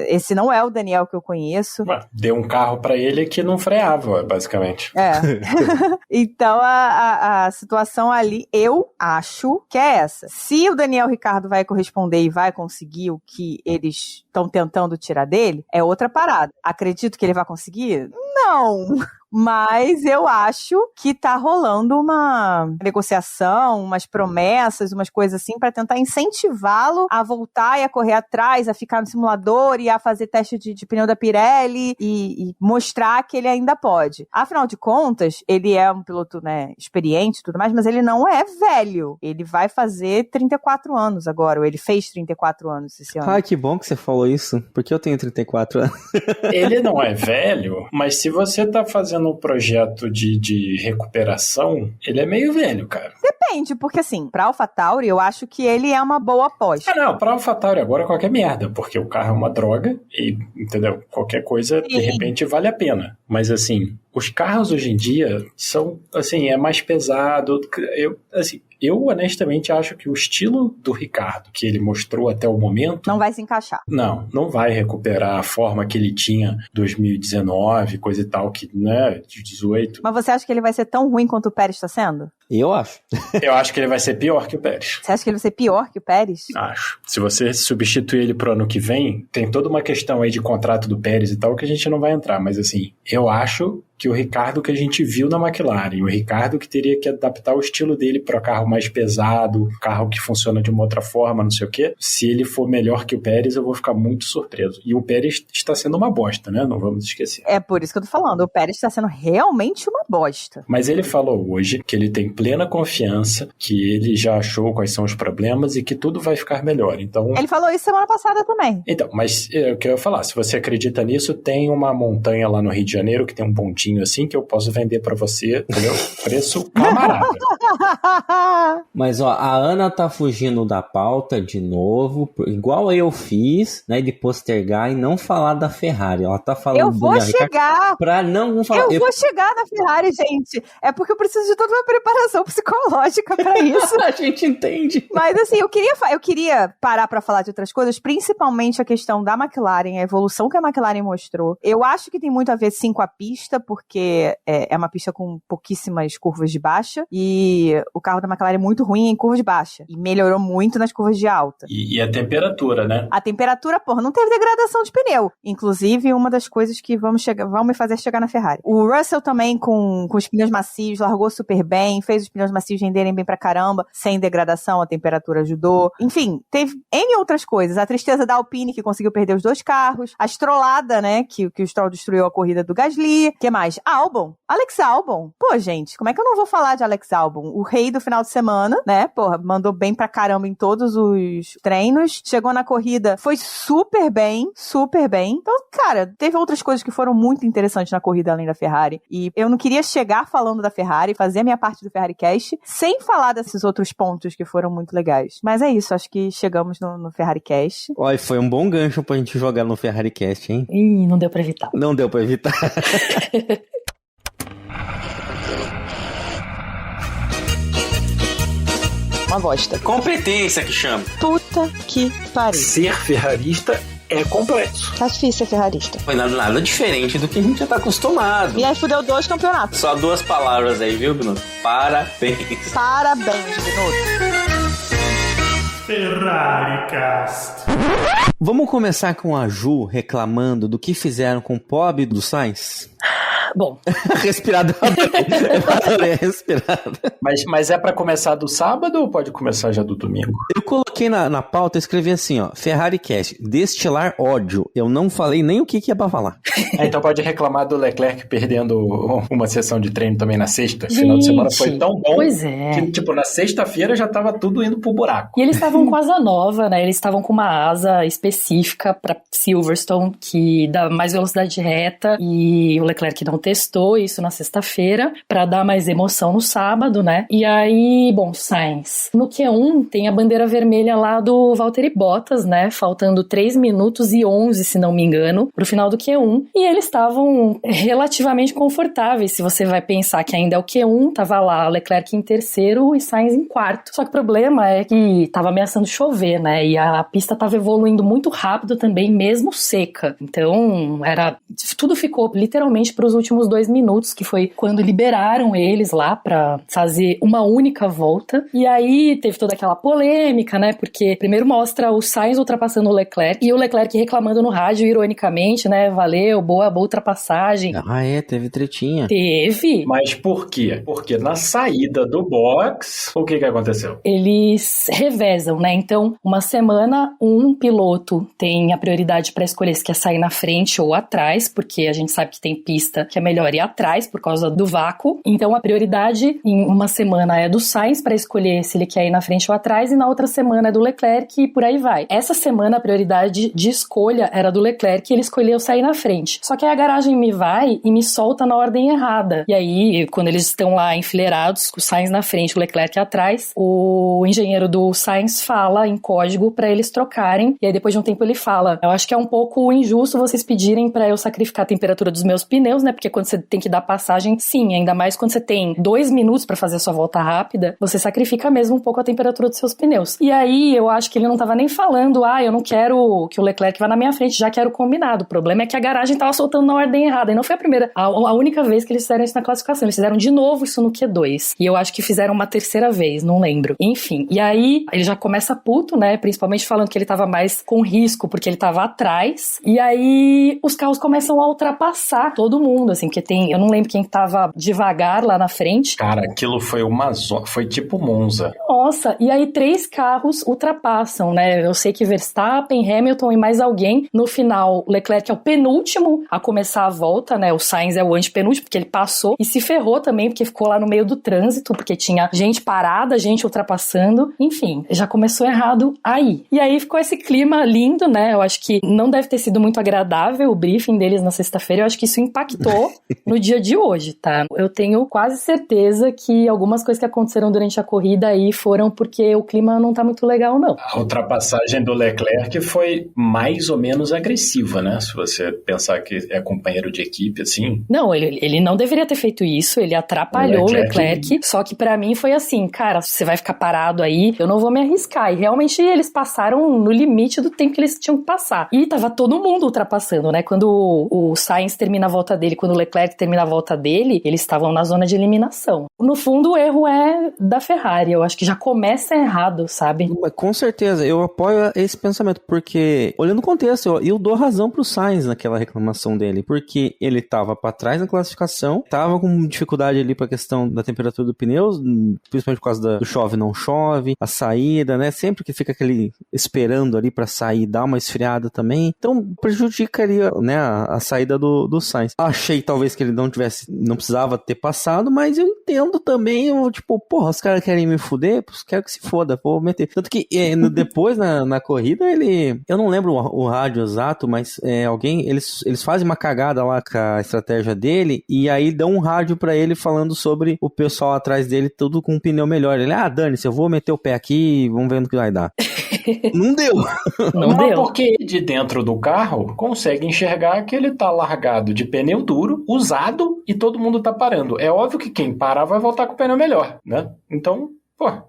esse não é o Daniel que eu conheço. Deu um carro pra ele que não freava, basicamente. Então a situação ali, eu acho que é essa. Se o Daniel Ricciardo vai corresponder e vai conseguir o que eles estão tentando tirar dele, é outra parada. Acredito que ele vai conseguir? Não. Mas eu acho que tá rolando uma negociação, umas promessas, umas coisas assim, pra tentar incentivá-lo a voltar e a correr atrás, a ficar no simulador e a fazer teste de pneu da Pirelli e mostrar que ele ainda pode. Afinal de contas, ele é um piloto, né, experiente e tudo mais, mas ele não é velho. Ele vai fazer 34 anos agora, ou ele fez 34 anos esse ano. Ah, que bom que você falou isso, porque eu tenho 34 anos. Ele não é velho, mas se você tá fazendo um projeto de recuperação, ele é meio velho, cara. Depende, porque assim, pra AlphaTauri eu acho que ele é uma boa aposta. Não, pra AlphaTauri agora é qualquer merda, porque o carro é uma droga e, entendeu? Qualquer coisa, de repente, vale a pena. Mas assim, os carros hoje em dia são, assim, é mais pesado. Eu honestamente acho que o estilo do Ricardo, que ele mostrou até o momento... Não vai se encaixar. Não vai recuperar a forma que ele tinha em 2019, coisa e tal, que, né, de 18. Mas você acha que ele vai ser tão ruim quanto o Pérez está sendo? Eu acho. Eu acho que ele vai ser pior que o Pérez. Você acha que ele vai ser pior que o Pérez? Acho. Se você substituir ele pro ano que vem, tem toda uma questão aí de contrato do Pérez e tal que a gente não vai entrar, mas assim, eu acho que o Ricardo que a gente viu na McLaren, o Ricardo que teria que adaptar o estilo dele para o carro mais pesado, carro que funciona de uma outra forma, não sei o quê, se ele for melhor que o Pérez, eu vou ficar muito surpreso. E o Pérez está sendo uma bosta, né? Não vamos esquecer. É por isso que eu tô falando, o Pérez está sendo realmente uma bosta. Mas ele falou hoje que ele tem plena confiança, que ele já achou quais são os problemas e que tudo vai ficar melhor. Então... Ele falou isso semana passada também. Então, mas o que eu ia falar, se você acredita nisso, tem uma montanha lá no Rio de Janeiro que tem um pontinho assim que eu posso vender pra você, entendeu? Preço camarada. Mas ó, a Ana tá fugindo da pauta de novo, igual eu fiz, né, de postergar e não falar da Ferrari. Ela tá falando eu vou chegar. Pra não falar. Eu vou chegar na Ferrari, gente. É porque eu preciso de toda uma preparação psicológica pra isso. A gente entende. Mas assim, eu queria parar pra falar de outras coisas, principalmente a questão da McLaren, a evolução que a McLaren mostrou. Eu acho que tem muito a ver sim com a pista, porque é uma pista com pouquíssimas curvas de baixa, e o carro da McLaren é muito ruim em curvas de baixa, e melhorou muito nas curvas de alta. E a temperatura, né? A temperatura, porra, não teve degradação de pneu. Inclusive, uma das coisas que vão me fazer chegar na Ferrari. O Russell também, com os pneus macios, largou super bem, fez os pneus macios renderem bem pra caramba, sem degradação, a temperatura ajudou. Enfim, teve N outras coisas. A tristeza da Alpine, que conseguiu perder os 2 carros. A estrolada, né, que o Stroll destruiu a corrida do Gasly. Que mais? Albon. Alex Albon. Pô, gente, como é que eu não vou falar de Alex Albon? O rei do final de semana, né? Porra, mandou bem pra caramba em todos os treinos. Chegou na corrida, foi super bem, super bem. Então, cara, teve outras coisas que foram muito interessantes na corrida além da Ferrari. E eu não queria chegar falando da Ferrari, fazer a minha parte do Ferrari Cast, sem falar desses outros pontos que foram muito legais. Mas é isso, acho que chegamos no Ferrari Cast. Olha, foi um bom gancho pra gente jogar no Ferrari Cast, hein? Ih, não deu pra evitar. Não deu pra evitar. Uma bosta. Competência que chama. Puta que pariu. Ser ferrarista é complexo. Tá difícil ser ferrarista. Foi nada diferente do que a gente já tá acostumado. E aí fudeu 2 campeonatos. Só 2 palavras aí, viu, Bruno? Parabéns. Parabéns, Binotto. FerrariCast. Vamos começar com a Ju reclamando do que fizeram com o pobre do Sainz? Bom. Respirada. Eu adorei a respirada. Mas é pra começar do sábado ou pode começar já do domingo? Eu coloquei na pauta, escrevi assim, ó, Ferrari Cast, destilar ódio. Eu não falei nem o que ia pra falar. Então pode reclamar do Leclerc perdendo uma sessão de treino também na sexta. Final de semana foi tão bom. Pois é. Que, tipo, na sexta-feira já tava tudo indo pro buraco. E eles estavam com asa nova, né? Eles estavam com uma asa específica pra Silverstone, que dá mais velocidade reta, e o Leclerc não testou isso na sexta-feira pra dar mais emoção no sábado, né? E aí, bom, Sainz. No Q1 tem a bandeira vermelha lá do Valtteri Bottas, né? Faltando 3 minutos e 11, se não me engano, pro final do Q1. E eles estavam relativamente confortáveis, se você vai pensar que ainda é o Q1, tava lá Leclerc em terceiro e Sainz em quarto. Só que o problema é que tava ameaçando chover, né? E a pista tava evoluindo muito rápido também, mesmo seca. Então, tudo ficou literalmente pros últimos 2 minutos, que foi quando liberaram eles lá pra fazer uma única volta. E aí teve toda aquela polêmica, né? Porque primeiro mostra o Sainz ultrapassando o Leclerc e o Leclerc reclamando no rádio, ironicamente, né? Valeu, boa ultrapassagem. Ah, teve tretinha. Teve. Mas por quê? Porque na saída do box, o que aconteceu? Eles revezam, né? Então, uma semana, um piloto tem a prioridade pra escolher se quer sair na frente ou atrás, porque a gente sabe que tem pista que é melhor ir atrás por causa do vácuo. Então, a prioridade em uma semana é do Sainz para escolher se ele quer ir na frente ou atrás, e na outra semana é do Leclerc, e por aí vai. Essa semana, a prioridade de escolha era do Leclerc, e ele escolheu sair na frente. Só que aí a garagem me vai e me solta na ordem errada. E aí, quando eles estão lá enfileirados, o Sainz na frente, o Leclerc atrás, o engenheiro do Sainz fala em código para eles trocarem, e aí depois de um tempo ele fala: eu acho que é um pouco injusto vocês pedirem para eu sacrificar a temperatura dos meus pneus, né, porque porque quando você tem que dar passagem, sim, ainda mais quando você tem 2 minutos pra fazer a sua volta rápida, você sacrifica mesmo um pouco a temperatura dos seus pneus. E aí, eu acho que ele não tava nem falando, eu não quero que o Leclerc vá na minha frente, já quero combinado. O problema é que a garagem tava soltando na ordem errada, e não foi a única vez que eles fizeram isso na classificação, eles fizeram de novo isso no Q2, e eu acho que fizeram uma terceira vez, não lembro. Enfim, e aí, ele já começa puto, né, principalmente falando que ele tava mais com risco, porque ele tava atrás, e aí, os carros começam a ultrapassar todo mundo, assim, porque eu não lembro quem tava devagar lá na frente. Cara, aquilo foi foi tipo Monza. Nossa, e aí 3 carros ultrapassam, né? Eu sei que Verstappen, Hamilton e mais alguém. No final, Leclerc é o penúltimo a começar a volta, né? O Sainz é o antepenúltimo, porque ele passou e se ferrou também, porque ficou lá no meio do trânsito, porque tinha gente parada, gente ultrapassando. Enfim, já começou errado aí. E aí ficou esse clima lindo, né? Eu acho que não deve ter sido muito agradável o briefing deles na sexta-feira. Eu acho que isso impactou no dia de hoje, tá? Eu tenho quase certeza que algumas coisas que aconteceram durante a corrida aí foram porque o clima não tá muito legal, não. A ultrapassagem do Leclerc foi mais ou menos agressiva, né? Se você pensar que é companheiro de equipe, assim. Não, ele não deveria ter feito isso, ele atrapalhou o Leclerc, só que pra mim foi assim, cara, você vai ficar parado aí, eu não vou me arriscar. E realmente eles passaram no limite do tempo que eles tinham que passar. E tava todo mundo ultrapassando, né? Quando o Sainz termina a volta dele, quando o Leclerc termina a volta dele, eles estavam na zona de eliminação. No fundo, o erro é da Ferrari, eu acho que já começa errado, sabe? Com certeza, eu apoio esse pensamento, porque, olhando o contexto, eu dou razão pro Sainz naquela reclamação dele, porque ele tava pra trás na classificação, tava com dificuldade ali pra questão da temperatura do pneu, principalmente por causa do chove não chove, a saída, né, sempre que fica aquele esperando ali pra sair, dá uma esfriada também, então prejudicaria, né, a saída do Sainz. Achei talvez que ele não precisava ter passado, mas eu entendo também, tipo, porra, os caras querem me fuder, quero que se foda, vou meter. Tanto que depois na corrida eu não lembro o rádio exato, mas eles fazem uma cagada lá com a estratégia dele, e aí dão um rádio pra ele falando sobre o pessoal atrás dele, tudo com um pneu melhor. Ele, dane-se, eu vou meter o pé aqui, vamos ver no que vai dar. Não deu. Não deu. Porque de dentro do carro consegue enxergar que ele tá largado de pneu duro, usado, e todo mundo tá parando. É óbvio que quem parar vai voltar com o pneu melhor, né? Então,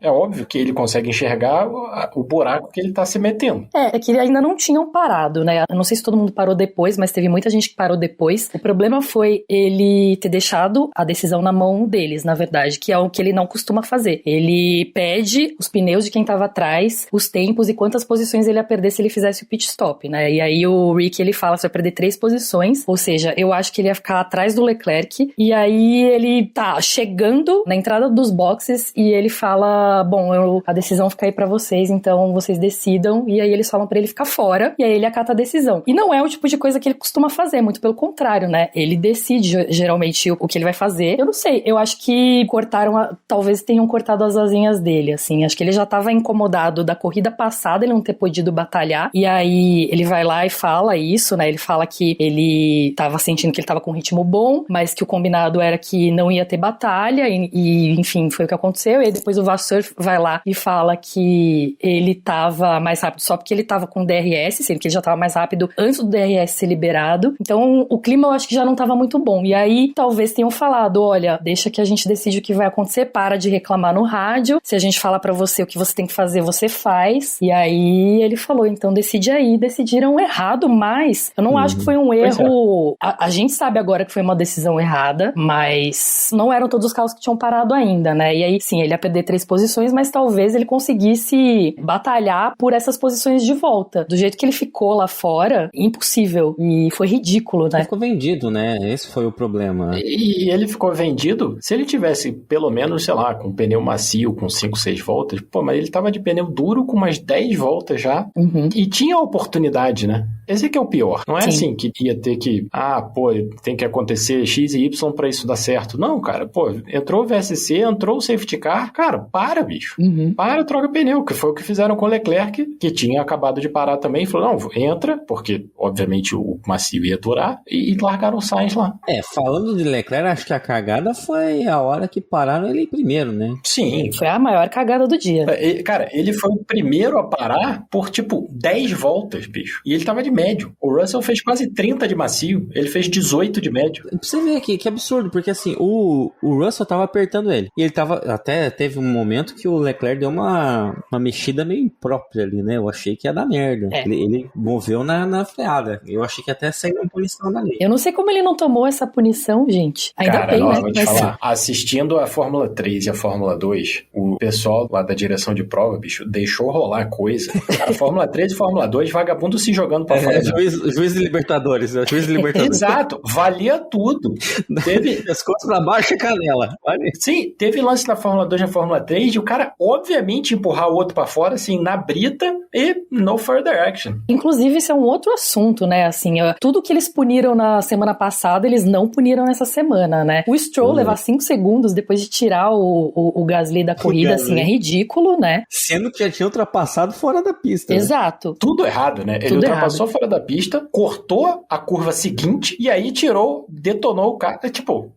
é óbvio que ele consegue enxergar o buraco que ele tá se metendo. É que ainda não tinham parado, né? Eu não sei se todo mundo parou depois, mas teve muita gente que parou depois. O problema foi ele ter deixado a decisão na mão deles, na verdade, que é o que ele não costuma fazer. Ele pede os pneus de quem tava atrás, os tempos e quantas posições ele ia perder se ele fizesse o pit stop, né? E aí o Rick, ele fala, você vai perder 3 posições, ou seja, eu acho que ele ia ficar atrás do Leclerc, e aí ele tá chegando na entrada dos boxes e ele fala, bom, a decisão fica aí pra vocês, então vocês decidam, e aí eles falam pra ele ficar fora, e aí ele acata a decisão. E não é o tipo de coisa que ele costuma fazer, muito pelo contrário, né? Ele decide geralmente o que ele vai fazer. Eu não sei, eu acho que talvez tenham cortado as asinhas dele, assim, acho que ele já tava incomodado da corrida passada, ele não ter podido batalhar, e aí ele vai lá e fala isso, né? Ele fala que ele tava sentindo que ele tava com um ritmo bom, mas que o combinado era que não ia ter batalha, e enfim, foi o que aconteceu, e aí depois o Vasseur vai lá e fala que ele tava mais rápido só porque ele tava com DRS, sendo que ele já tava mais rápido antes do DRS ser liberado. Então, o clima eu acho que já não tava muito bom. E aí, talvez tenham falado, olha, deixa que a gente decide o que vai acontecer, para de reclamar no rádio, se a gente falar pra você o que você tem que fazer, você faz. E aí, ele falou, então decide aí. Decidiram errado, mas eu não acho que foi um erro. A gente sabe agora que foi uma decisão errada, mas não eram todos os carros que tinham parado ainda, né? E aí, sim, ele ia perder 3 posições, mas talvez ele conseguisse batalhar por essas posições de volta. Do jeito que ele ficou lá fora, impossível. E foi ridículo, né? Ele ficou vendido, né? Esse foi o problema. E ele ficou vendido? Se ele tivesse, pelo menos, sei lá, com pneu macio, com 5, 6 voltas, mas ele tava de pneu duro com umas 10 voltas já. E tinha a oportunidade, né? Esse que é o pior. Não é assim que ia ter que, tem que acontecer X e Y pra isso dar certo. Não, cara, entrou o VSC, entrou o safety car, cara, Para, bicho. Para, troca pneu, que foi o que fizeram com o Leclerc, que tinha acabado de parar também, e falou, não, entra, porque, obviamente, o macio ia aturar, e largaram o Sainz lá. Falando de Leclerc, acho que a cagada foi a hora que pararam ele primeiro, né? Sim. Foi a maior cagada do dia. Cara, ele foi o primeiro a parar por, 10 voltas, bicho. E ele tava de médio. O Russell fez quase 30 de macio, ele fez 18 de médio. Pra você ver aqui, que absurdo, porque assim, o Russell tava apertando ele. E ele tava, até teve um momento que o Leclerc deu uma mexida meio imprópria ali, né? Eu achei que ia dar merda. Ele moveu na freada. Eu achei que até saiu uma punição dali. Eu não sei como ele não tomou essa punição, gente. Ainda Cara, bem, né? Vou te falar, assistindo a Fórmula 3 e a Fórmula 2, o pessoal lá da direção de prova, bicho, deixou rolar coisa. A Fórmula 3 e Fórmula 2, vagabundo se jogando pra fora. Juiz de Libertadores. Juiz de Libertadores. Exato, valia tudo. Teve pescoço pra baixo e canela. Vale. Sim, teve lance na Fórmula 2 e na Fórmula 3 de o cara, obviamente, empurrar o outro pra fora, assim, na brita e no further action. Inclusive, esse é um outro assunto, né? Assim, tudo que eles puniram na semana passada, eles não puniram nessa semana, né? O Stroll levar 5 segundos depois de tirar o Gasly da corrida, assim, é ridículo, né? Sendo que já tinha ultrapassado fora da pista. Exato. Né? Tudo errado, né? Ele ultrapassou fora da pista, cortou a curva seguinte e aí detonou o carro.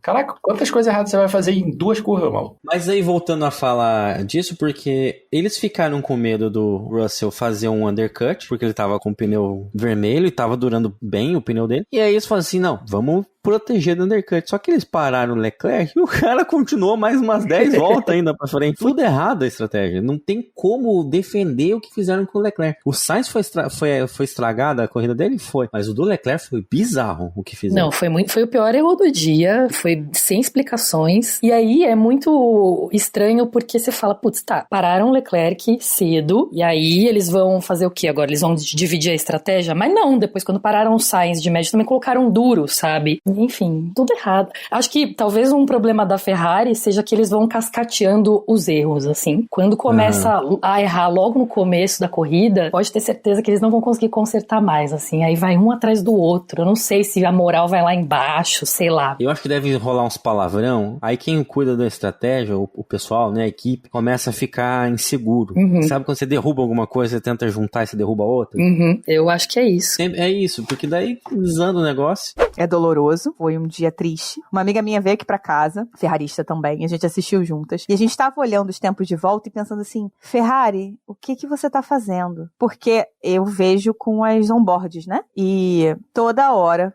Caraca, quantas coisas erradas você vai fazer em 2 curvas, mal? Mas aí, voltando a falar disso, porque eles ficaram com medo do Russell fazer um undercut, porque ele tava com o pneu vermelho e tava durando bem o pneu dele. E aí eles falaram assim, não, vamos proteger do undercut. Só que eles pararam o Leclerc e o cara continuou mais umas 10 voltas ainda pra frente. Tudo errado a estratégia. Não tem como defender o que fizeram com o Leclerc. O Sainz foi estragada a corrida dele? Foi. Mas o do Leclerc foi bizarro o que fizeram. Não, foi o pior erro do dia. Foi sem explicações. E aí é muito estranho porque você fala, putz, pararam o Leclerc cedo e aí eles vão fazer o quê agora? Eles vão dividir a estratégia? Mas não, depois quando pararam o Sainz de médio também colocaram duro, sabe? Enfim, tudo errado. Acho que talvez um problema da Ferrari seja que eles vão cascateando os erros, assim. Quando começa a errar logo no começo da corrida, pode ter certeza que eles não vão conseguir consertar mais, assim. Aí vai um atrás do outro. Eu não sei se a moral vai lá embaixo, sei lá. Eu acho que deve rolar uns palavrão. Aí quem cuida da estratégia, o pessoal, né, a equipe, começa a ficar inseguro. Sabe quando você derruba alguma coisa, você tenta juntar e você derruba outra? Eu acho que é isso. É isso, porque daí desanda o negócio. É doloroso. Foi um dia triste. Uma amiga minha veio aqui pra casa, ferrarista também, a gente assistiu juntas, e a gente tava olhando os tempos de volta e pensando assim, Ferrari, o que você tá fazendo? Porque eu vejo com as onboards, né? E toda hora,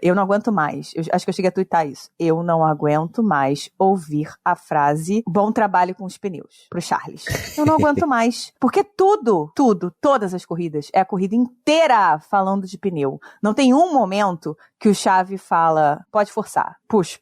eu não aguento mais, acho que eu cheguei a twittar isso, eu não aguento mais ouvir a frase, bom trabalho com os pneus, pro Charles. Eu não aguento mais, porque todas as corridas, é a corrida inteira falando de pneu. Não tem um momento que o Xavi fala, pode forçar, push.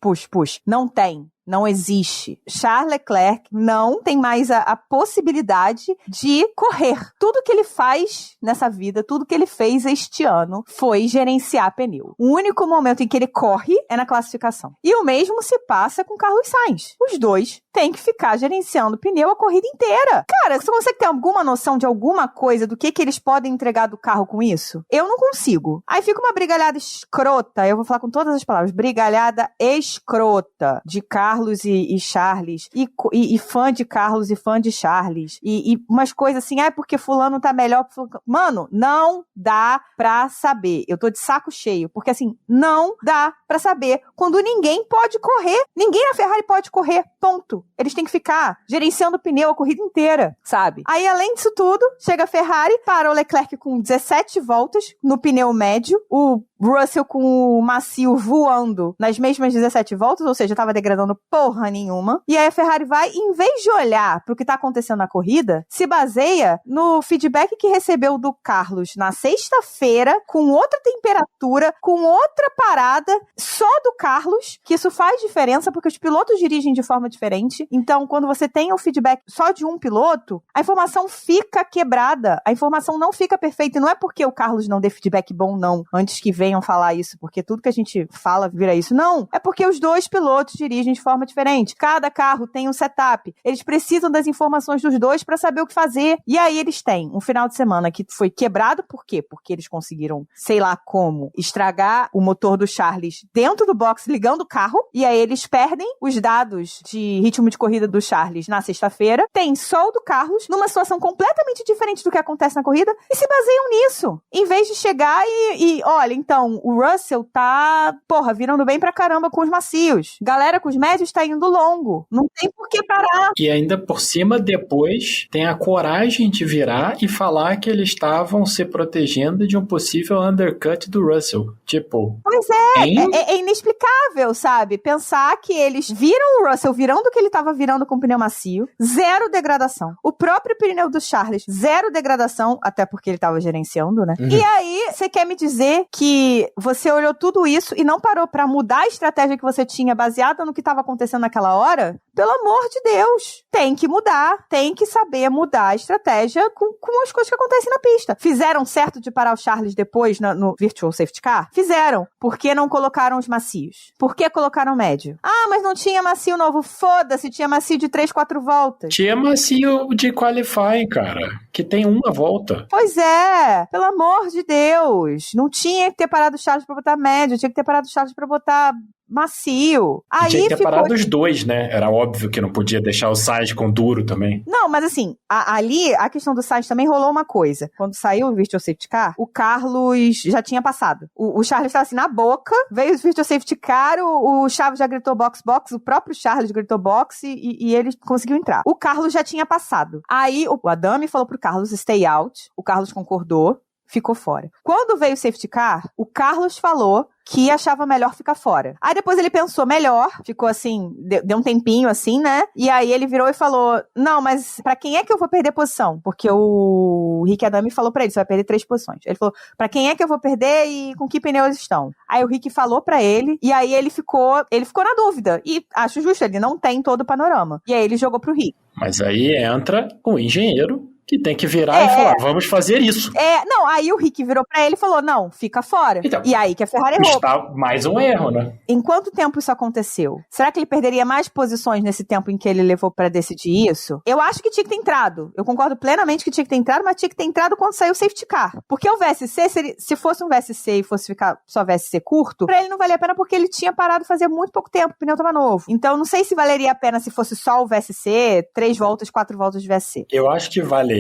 Não existe. Charles Leclerc não tem mais a possibilidade de correr. Tudo que ele faz nessa vida, tudo que ele fez este ano foi gerenciar pneu. O único momento em que ele corre é na classificação. E o mesmo se passa com Carlos Sainz. Os dois têm que ficar gerenciando pneu a corrida inteira. Cara, você consegue ter alguma noção de alguma coisa do que eles podem entregar do carro com isso? Eu não consigo. Aí fica uma brigalhada escrota, eu vou falar com todas as palavras, brigalhada escrota de Carlos e Charles, e fã de Carlos e fã de Charles, e umas coisas assim, porque fulano tá melhor. Mano, não dá pra saber. Eu tô de saco cheio, porque assim, não dá pra saber quando ninguém pode correr. Ninguém na Ferrari pode correr, ponto. Eles têm que ficar gerenciando o pneu a corrida inteira, sabe? Aí, além disso tudo, chega a Ferrari, para o Leclerc com 17 voltas no pneu médio, o Russell com o macio voando nas mesmas 17 voltas, ou seja, tava degradando porra nenhuma. E aí a Ferrari vai, em vez de olhar pro que tá acontecendo na corrida, se baseia no feedback que recebeu do Carlos na sexta-feira, com outra temperatura, com outra parada, só do Carlos, que isso faz diferença, porque os pilotos dirigem de forma diferente. Então, quando você tem o feedback só de um piloto, a informação fica quebrada, a informação não fica perfeita, e não é porque o Carlos não dê feedback bom, não, antes que venha venham falar isso, porque tudo que a gente fala vira isso. Não, é porque os dois pilotos dirigem de forma diferente. Cada carro tem um setup. Eles precisam das informações dos dois pra saber o que fazer. E aí eles têm um final de semana que foi quebrado. Por quê? Porque eles conseguiram, sei lá como, estragar o motor do Charles dentro do box, ligando o carro. E aí eles perdem os dados de ritmo de corrida do Charles na sexta-feira. Tem só o do Carlos, numa situação completamente diferente do que acontece na corrida, e se baseiam nisso. Em vez de chegar e olha, então, o Russell tá, virando bem pra caramba com os macios. Galera com os médios tá indo longo. Não tem por que parar. E ainda por cima, depois, tem a coragem de virar e falar que eles estavam se protegendo de um possível undercut do Russell. Tipo... Pois é inexplicável, sabe? Pensar que eles viram o Russell virando o que ele tava virando com o pneu macio, zero degradação. O próprio pneu do Charles, zero degradação, até porque ele tava gerenciando, né? E aí, você quer me dizer que você olhou tudo isso e não parou pra mudar a estratégia que você tinha baseada no que tava acontecendo naquela hora? Pelo amor de Deus, tem que mudar, tem que saber mudar a estratégia com as coisas que acontecem na pista. Fizeram certo de parar o Charles depois no Virtual Safety Car? Fizeram. Por que não colocaram os macios? Por que colocaram médio? Ah, mas não tinha macio novo. Foda-se, tinha macio de 3, 4 voltas. Tinha macio de qualifying, cara, que tem uma volta. Pois é, pelo amor de Deus. Não tinha que ter parado o Charles pra botar médio, tinha que ter parado o Charles pra botar macio. Aí tinha que ter parado os dois, né? Era óbvio que não podia deixar o Sainz com duro também. Não, mas assim, ali a questão do Sainz também rolou uma coisa. Quando saiu o Virtual Safety Car, o Carlos já tinha passado. O Charles estava assim na boca, veio o Virtual Safety Car, o Chaves já gritou box, o próprio Charles gritou box e ele conseguiu entrar. O Carlos já tinha passado. Aí o Adami falou pro Carlos stay out, o Carlos concordou, ficou fora. Quando veio o Safety Car, o Carlos falou que achava melhor ficar fora. Aí depois ele pensou melhor, ficou assim, deu um tempinho assim, né? E aí ele virou e falou, não, mas pra quem é que eu vou perder posição? Porque o Rick Adami falou pra ele, você vai perder 3 posições. Ele falou, pra quem é que eu vou perder e com que pneus estão? Aí o Rick falou pra ele, e aí ele ficou na dúvida. E acho justo, ele não tem todo o panorama. E aí ele jogou pro Rick. Mas aí entra o engenheiro que tem que virar e falar, vamos fazer isso. Não, aí o Rick virou pra ele e falou, não, fica fora. Então, e aí que a Ferrari errou. Está mais um erro, né? Em quanto tempo isso aconteceu? Será que ele perderia mais posições nesse tempo em que ele levou pra decidir isso? Eu acho que tinha que ter entrado. Eu concordo plenamente que tinha que ter entrado, mas tinha que ter entrado quando saiu o safety car. Porque o VSC, se fosse um VSC e fosse ficar só VSC curto, pra ele não valia a pena porque ele tinha parado fazia muito pouco tempo, o pneu tava novo. Então não sei se valeria a pena se fosse só o VSC, 3 voltas, 4 voltas de VSC. Eu acho que valeria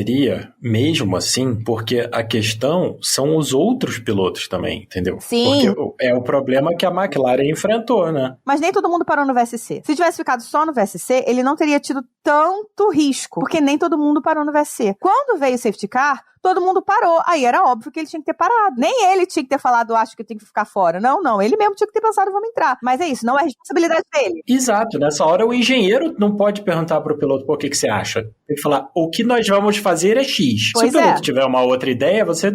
mesmo assim, porque a questão são os outros pilotos também, entendeu? Sim. Porque é o problema que a McLaren enfrentou, né? Mas nem todo mundo parou no VSC. Se tivesse ficado só no VSC, ele não teria tido tanto risco, porque nem todo mundo parou no VSC. Quando veio o safety car, todo mundo parou. Aí era óbvio que ele tinha que ter parado. Nem ele tinha que ter falado, acho que eu tenho que ficar fora. Não. Ele mesmo tinha que ter pensado, vamos entrar. Mas é isso, não é responsabilidade dele. Exato. Nessa hora, o engenheiro não pode perguntar pro piloto, pô, o que você acha? Tem que falar, o que nós vamos fazer é X. Pois se o piloto tiver uma outra ideia, você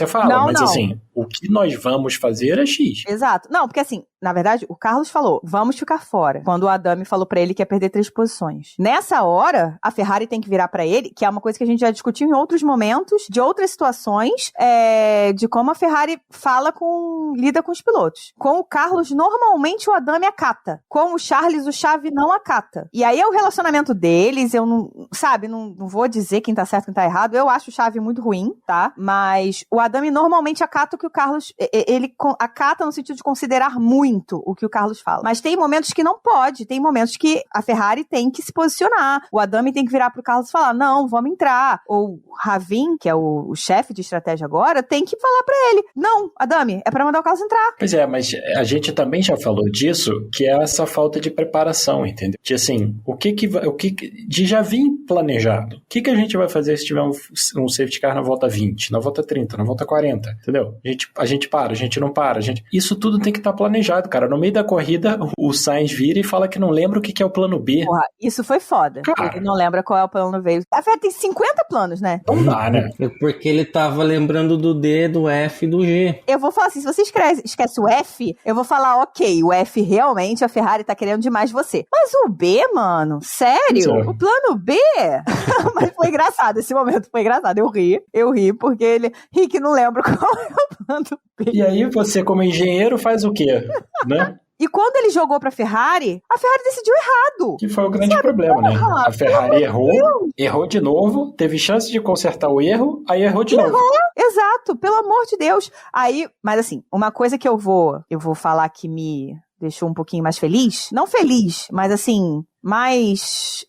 fala. Mas assim, o que nós vamos fazer é X. Exato. Não, porque assim, na verdade, o Carlos falou, vamos ficar fora. Quando o Adami falou pra ele que ia perder 3 posições. Nessa hora, a Ferrari tem que virar pra ele, que é uma coisa que a gente já discutiu em outros momentos, de outras situações, de como a Ferrari lida com os pilotos. Com o Carlos, normalmente o Adami acata. Com o Charles, o Chave não acata. E aí é o relacionamento deles, eu não vou dizer quem tá certo e quem tá errado, eu acho o Chave muito ruim, tá? Mas o Adami normalmente acata o que o Carlos, ele acata no sentido de considerar muito o que o Carlos fala. Mas tem momentos que não pode, tem momentos que a Ferrari tem que se posicionar. O Adami tem que virar pro Carlos e falar, não, vamos entrar. Ou o Ravin, que é o chefe de estratégia agora, tem que falar pra ele, não, Adami, é pra mandar o Carlos entrar. Pois é, mas a gente também já falou disso, que é essa falta de preparação, entendeu? De assim, de já vir planejado. O que a gente vai fazer se tiver um safety car na volta 20, na volta 30, na volta 40, entendeu? A gente para, a gente não para, Isso tudo tem que estar planejado, cara. No meio da corrida, o Sainz vira e fala que não lembra o que é o plano B. Porra, isso foi foda. Cara, ele não lembra qual é o plano B. A Ferrari tem 50 planos, né? Não dá, né? Porque ele tava lembrando do D, do F e do G. Eu vou falar assim, se você esquece o F, eu vou falar, ok, o F realmente, a Ferrari tá querendo demais de você. Mas o B, mano, sério? O plano B? Mas foi engraçado, esse momento foi engraçado. Eu ri, porque ele... Rick, não lembro qual é o plano do Pedro. E aí você, como engenheiro, faz o quê? Né? E quando ele jogou pra Ferrari, a Ferrari decidiu errado. Que foi o grande problema, né? A Ferrari errou de novo, teve chance de consertar o erro, aí errou de novo. Exato, pelo amor de Deus. Aí, mas assim, uma coisa que eu vou falar que me deixou um pouquinho mais feliz, não feliz, mas assim, mais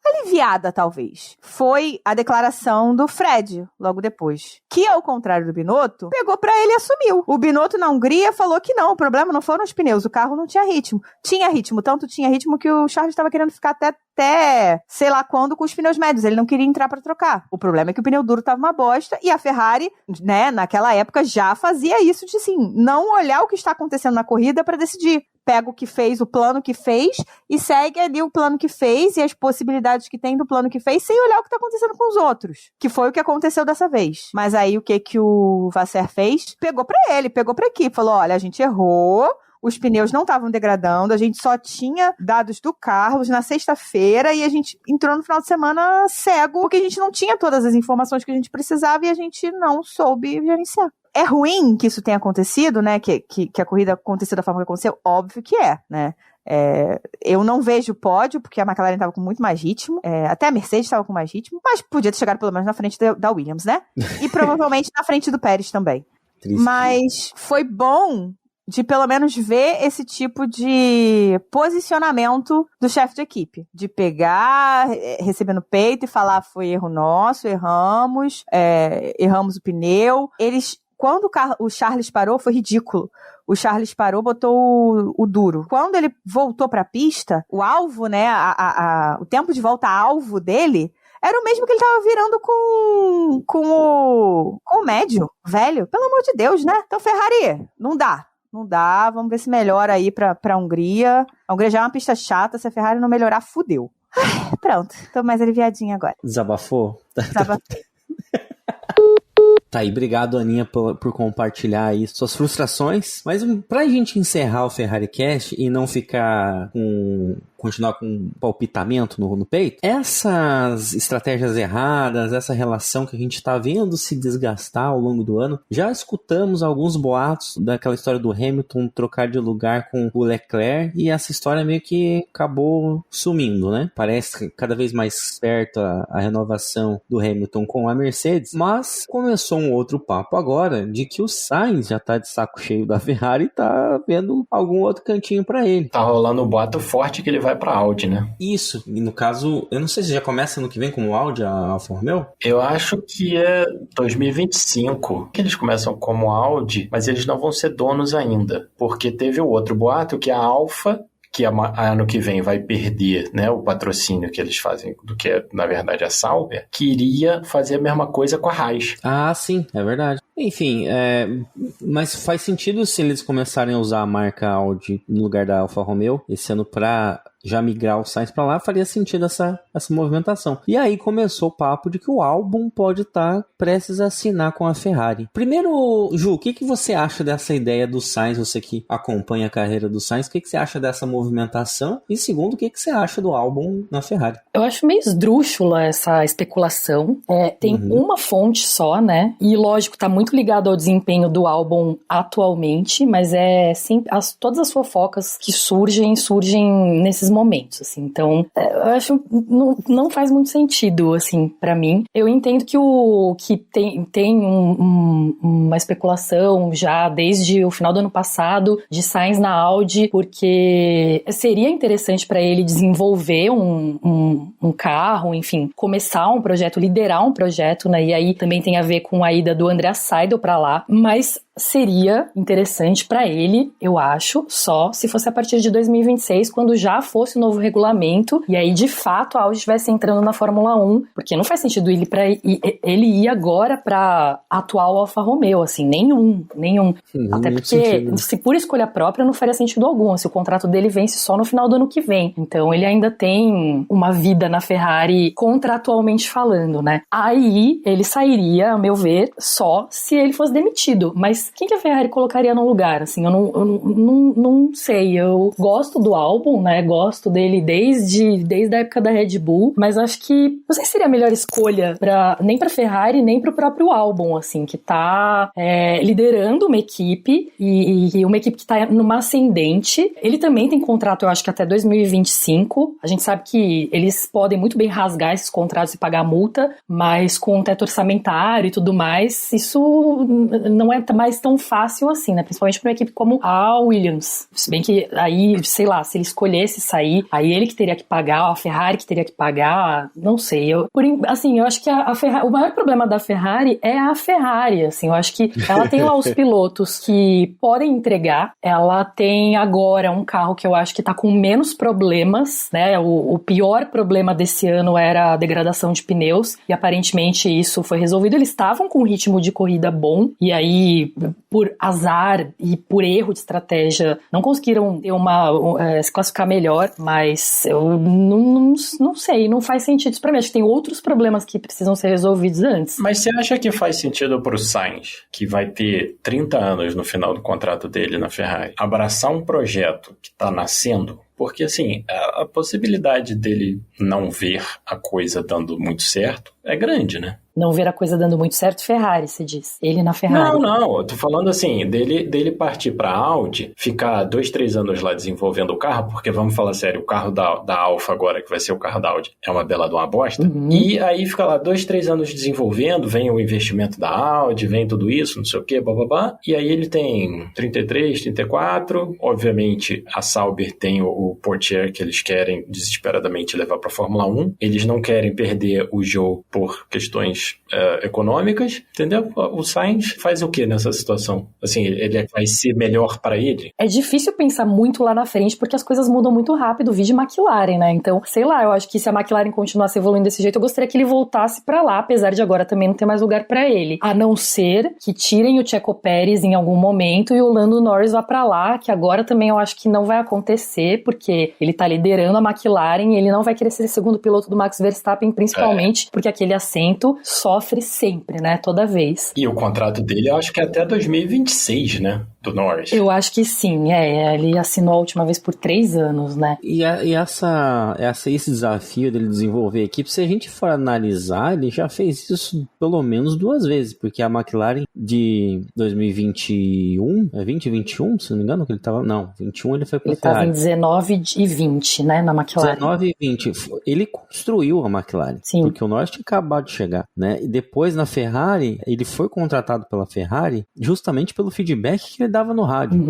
aliviada talvez, foi a declaração do Fred, logo depois, que ao contrário do Binotto, pegou pra ele e assumiu. O Binotto na Hungria falou que não, o problema não foram os pneus, o carro não tinha ritmo. Tinha ritmo, tanto tinha ritmo que o Charles estava querendo ficar até sei lá quando com os pneus médios, ele não queria entrar pra trocar. O problema é que o pneu duro tava uma bosta e a Ferrari, né, naquela época já fazia isso de assim, não olhar o que está acontecendo na corrida pra decidir. Pega o que fez, o plano que fez e segue ali o plano que fez e as possibilidades que tem do plano que fez sem olhar o que tá acontecendo com os outros. Que foi o que aconteceu dessa vez. Mas aí o que o Vasser fez? Pegou pra ele, pegou pra equipe. Falou, olha, a gente errou, os pneus não estavam degradando, a gente só tinha dados do Carlos na sexta-feira e a gente entrou no final de semana cego porque a gente não tinha todas as informações que a gente precisava e a gente não soube gerenciar. É ruim que isso tenha acontecido, né? Que a corrida aconteceu da forma que aconteceu? Óbvio que é, né? Eu não vejo pódio, porque a McLaren estava com muito mais ritmo, até a Mercedes estava com mais ritmo, mas podia ter chegado pelo menos na frente da Williams, né? E provavelmente na frente do Pérez também. Triste. Mas foi bom de pelo menos ver esse tipo de posicionamento do chefe de equipe. De pegar, receber no peito e falar, foi erro nosso, erramos o pneu. Quando o Charles parou, foi ridículo. O Charles parou, botou o duro. Quando ele voltou pra pista, o alvo, né, o tempo de volta alvo dele era o mesmo que ele tava virando com o médio, velho. Pelo amor de Deus, né? Então, Ferrari, não dá, vamos ver se melhora aí pra Hungria. A Hungria já é uma pista chata, se a Ferrari não melhorar, fudeu. Pronto, tô mais aliviadinha agora. Desabafou? Desabafei. Tá aí, obrigado, Aninha, por compartilhar aí suas frustrações. Mas pra gente encerrar o Ferrari Cast e não ficar continuar com um palpitamento no peito, essas estratégias erradas, essa relação que a gente tá vendo se desgastar ao longo do ano, já escutamos alguns boatos daquela história do Hamilton trocar de lugar com o Leclerc e essa história meio que acabou sumindo, né? Parece cada vez mais perto a renovação do Hamilton com a Mercedes, mas começou um outro papo agora de que o Sainz já tá de saco cheio da Ferrari e tá vendo algum outro cantinho pra ele. Tá rolando um boato forte que ele vai pra Audi, né? Isso, e no caso, eu não sei se já começa ano que vem como Audi, a Alfa Romeo? Eu acho que é 2025 que eles começam como Audi, mas eles não vão ser donos ainda, porque teve o outro boato que a Alfa, que ano que vem vai perder, né, o patrocínio que eles fazem, do que é, na verdade, a Sauber, queria fazer a mesma coisa com a Haas. Ah, sim, é verdade. Enfim, mas faz sentido se eles começarem a usar a marca Audi no lugar da Alfa Romeo esse ano pra já migrar o Sainz pra lá, faria sentido essa movimentação. E aí começou o papo de que o Albon pode estar prestes a assinar com a Ferrari. Primeiro, Ju, o que você acha dessa ideia do Sainz, você que acompanha a carreira do Sainz, o que você acha dessa movimentação? E segundo, o que você acha do Albon na Ferrari? Eu acho meio esdrúxula essa especulação. Tem uma fonte só, né? E lógico, tá muito ligado ao desempenho do Albon atualmente, mas todas as fofocas que surgem nesses momentos, assim. Então, eu acho não faz muito sentido, assim, pra mim. Eu entendo que tem uma especulação já desde o final do ano passado de Sainz na Audi, porque seria interessante pra ele desenvolver um carro, enfim, começar um projeto, liderar um projeto, né? E aí também tem a ver com a ida do Andreas Seidel pra lá, mas seria interessante pra ele, eu acho, só se fosse a partir de 2026, quando já fosse o novo regulamento, e aí de fato a Audi estivesse entrando na Fórmula 1, porque não faz sentido ele ir agora pra atual Alfa Romeo, assim, nenhum. Até porque, se por escolha própria, não faria sentido algum, se o contrato dele vence só no final do ano que vem. Então ele ainda tem uma vida na Ferrari contratualmente falando, né? Aí ele sairia, a meu ver, só se ele fosse demitido, mas quem que a Ferrari colocaria no lugar, assim, eu não sei, eu gosto do álbum, né, gosto dele desde a época da Red Bull, mas acho que não sei se seria a melhor escolha nem pra Ferrari, nem pro próprio Albon, assim, que tá liderando uma equipe e uma equipe que tá numa ascendente. Ele também tem contrato, eu acho que até 2025. A gente sabe que eles podem muito bem rasgar esses contratos e pagar multa, mas com o teto orçamentário e tudo mais, isso não é mais tão fácil assim, né? Principalmente pra uma equipe como a Williams. Se bem que aí, sei lá, se ele escolhesse sair, aí ele que teria que pagar, a Ferrari que teria que pagar, não sei. Eu acho que a Ferrari, o maior problema da Ferrari é a Ferrari, assim, eu acho que ela tem lá os pilotos que podem entregar, ela tem agora um carro que eu acho que tá com menos problemas, né? O pior problema desse ano era a degradação de pneus, e aparentemente isso foi resolvido. Eles estavam com um ritmo de corrida bom, e aí, por azar e por erro de estratégia, não conseguiram ter se classificar melhor, mas eu não sei, não faz sentido isso pra mim. Acho que tem outros problemas que precisam ser resolvidos antes. Mas você acha que faz sentido pro Sainz, que vai ter 30 anos no final do contrato dele na Ferrari, abraçar um projeto que tá nascendo? Porque, assim, a possibilidade dele não ver a coisa dando muito certo é grande, né? Não ver a coisa dando muito certo, Ferrari, você diz. Ele na Ferrari. Não, eu tô falando assim, dele partir pra Audi, ficar 2-3 anos lá desenvolvendo o carro, porque vamos falar sério, o carro da Alfa agora, que vai ser o carro da Audi, é uma bela de uma bosta, e aí fica lá 2-3 anos desenvolvendo, vem o investimento da Audi, vem tudo isso, não sei o que, bababá, e aí ele tem 33, 34, obviamente a Sauber tem o Portier que eles querem desesperadamente levar pra Fórmula 1, eles não querem perder o Zhou por questões econômicas, entendeu? O Sainz faz o que nessa situação? Assim, ele vai ser melhor para ele? É difícil pensar muito lá na frente, porque as coisas mudam muito rápido, vide McLaren, né? Então, sei lá, eu acho que se a McLaren continuasse evoluindo desse jeito, eu gostaria que ele voltasse pra lá, apesar de agora também não ter mais lugar pra ele. A não ser que tirem o Checo Pérez em algum momento e o Lando Norris vá pra lá, que agora também eu acho que não vai acontecer, porque ele tá liderando a McLaren e ele não vai querer ser segundo piloto do Max Verstappen, principalmente porque aquele assento sofre sempre, né? Toda vez. E o contrato dele, eu acho que é até 2026, né? Do Norris. Eu acho que sim, ele assinou a última vez por 3 anos, né? E esse desafio dele desenvolver a equipe, se a gente for analisar, ele já fez isso pelo menos 2 vezes, porque a McLaren de 2021, 2021, se não me engano, que ele tava, não, 21 ele foi pra Ele Ferrari. tava em 19 e 20, né, na McLaren. 19 e 20, ele construiu a McLaren, sim, porque o Norris tinha acabado de chegar, né, e depois na Ferrari, ele foi contratado pela Ferrari justamente pelo feedback que ele dava no rádio.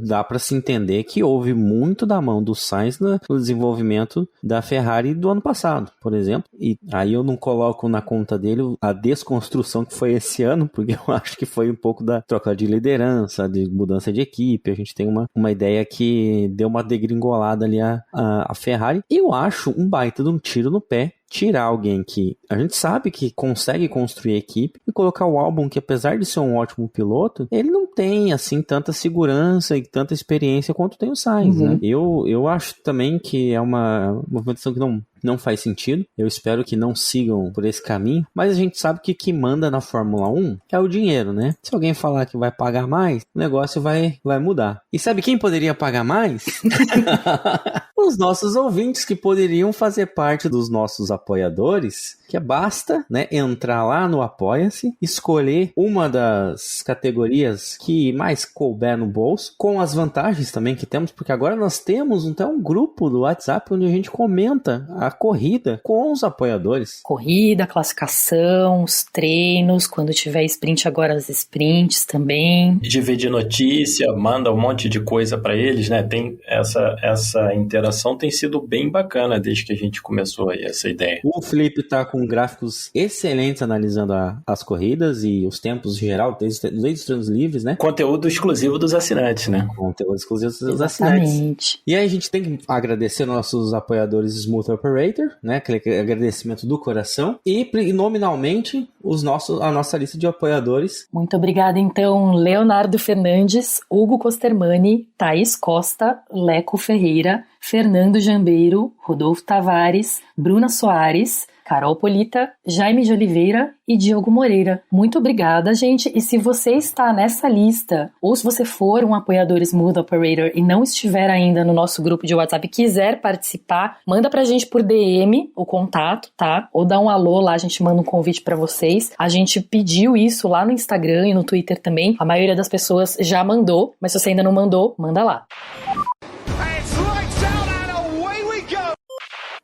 Dá pra se entender que houve muito da mão do Sainz no desenvolvimento da Ferrari do ano passado, por exemplo, e aí eu não coloco na conta dele a desconstrução que foi esse ano, porque eu acho que foi um pouco da troca de liderança, de mudança de equipe, a gente tem uma ideia que deu uma degringolada ali a Ferrari, e eu acho um baita de um tiro no pé tirar alguém que a gente sabe que consegue construir equipe e colocar o Albon, que apesar de ser um ótimo piloto, ele não tem assim tanta segurança e tanta experiência quanto tem o Sainz, né? Eu acho também que é uma movimentação que não faz sentido. Eu espero que não sigam por esse caminho, mas a gente sabe que o que manda na Fórmula 1 é o dinheiro, né? Se alguém falar que vai pagar mais, o negócio vai mudar. E sabe quem poderia pagar mais? Os nossos ouvintes, que poderiam fazer parte dos nossos apoiadores, que basta, né, entrar lá no Apoia-se, escolher uma das categorias que mais couber no bolso, com as vantagens também que temos, porque agora nós temos então um grupo do WhatsApp onde a gente comenta a corrida com os apoiadores. Corrida, classificação, os treinos, quando tiver sprint agora as sprints também. Dividir notícia, manda um monte de coisa pra eles, né? Tem essa interação tem sido bem bacana desde que a gente começou aí essa ideia. O Felipe tá com gráficos excelentes analisando as corridas e os tempos em geral, desde os treinos livres, né? Conteúdo exclusivo dos assinantes, né? Conteúdo exclusivo dos Exatamente. assinantes. E aí a gente tem que agradecer nossos apoiadores Smooth Operator, né? Aquele agradecimento do coração. E nominalmente a nossa lista de apoiadores. Muito obrigada, então, Leonardo Fernandes, Hugo Costermani, Thaís Costa, Leco Ferreira, Fernando Jambeiro, Rodolfo Tavares, Bruna Soares, Carol Polita, Jaime de Oliveira e Diogo Moreira. Muito obrigada, gente. E se você está nessa lista, ou se você for um apoiador Smooth Operator e não estiver ainda no nosso grupo de WhatsApp e quiser participar, manda pra gente por DM o contato, tá? Ou dá um alô lá, a gente manda um convite pra vocês. A gente pediu isso lá no Instagram e no Twitter também. A maioria das pessoas já mandou, mas se você ainda não mandou, manda lá.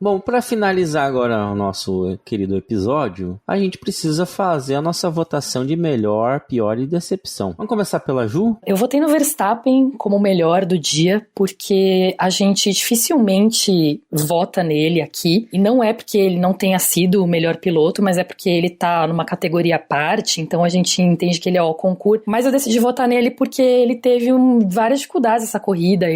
Bom, para finalizar agora o nosso querido episódio, a gente precisa fazer a nossa votação de melhor, pior e decepção. Vamos começar pela Ju? Eu votei no Verstappen como o melhor do dia, porque a gente dificilmente vota nele aqui, e não é porque ele não tenha sido o melhor piloto, mas é porque ele tá numa categoria à parte, então a gente entende que ele é o concurso, mas eu decidi votar nele porque ele teve várias dificuldades nessa corrida,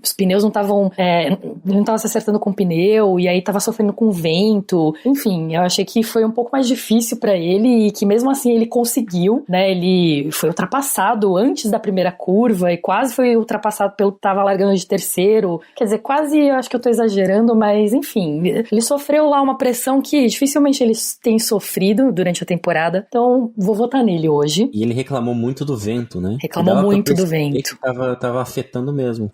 os pneus não estavam, ele não estava se acertando com o pneu, e aí tava sofrendo com vento, enfim, eu achei que foi um pouco mais difícil pra ele e que mesmo assim ele conseguiu, né, ele foi ultrapassado antes da primeira curva e quase foi ultrapassado pelo que tava largando de terceiro, quer dizer, quase, eu acho que eu tô exagerando, mas enfim, ele sofreu lá uma pressão que dificilmente ele tem sofrido durante a temporada, então vou votar nele hoje. E ele reclamou muito do vento, né? Reclamou muito do vento. Tava afetando mesmo.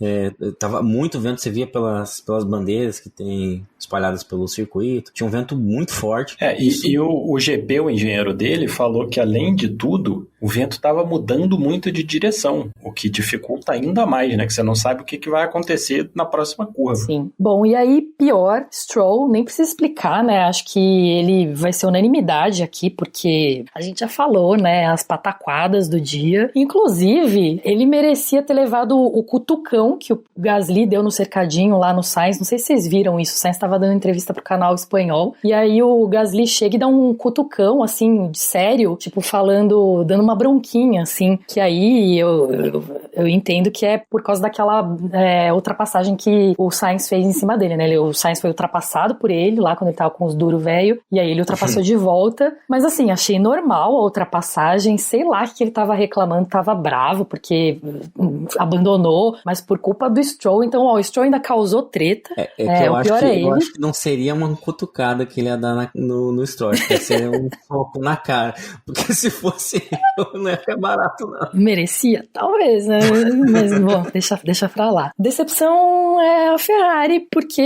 Tava muito vento, você via pelas bandeiras que tem espalhadas pelo circuito. Tinha um vento muito forte. E o GP, o engenheiro dele, falou que além de tudo, o vento estava mudando muito de direção, o que dificulta ainda mais, né? Que você não sabe o que vai acontecer na próxima curva. Sim. Bom, e aí, pior, Stroll, nem precisa explicar, né? Acho que ele vai ser unanimidade aqui, porque a gente já falou, né? As pataquadas do dia. Inclusive, ele merecia ter levado o cutucão que o Gasly deu no cercadinho lá no Sainz. Não sei se vocês viram isso. O Sainz estava dando entrevista pro canal espanhol. E aí o Gasly chega e dá um cutucão, assim, de sério, tipo, dando uma bronquinha, assim, que aí eu entendo que é por causa daquela ultrapassagem que o Sainz fez em cima dele, né? O Sainz foi ultrapassado por ele lá quando ele tava com os duros velho, e aí ele ultrapassou de volta, mas assim, achei normal a ultrapassagem, sei lá o que ele tava reclamando, tava bravo porque abandonou, mas por culpa do Stroll, então o Stroll ainda causou treta, o pior é ele. Eu acho que não seria uma cutucada que ele ia dar no Stroll, acho que ia ser um soco na cara, porque se fosse não ia ficar barato, não. Merecia? Talvez, né? Mas, bom, deixa pra lá. Decepção é a Ferrari, porque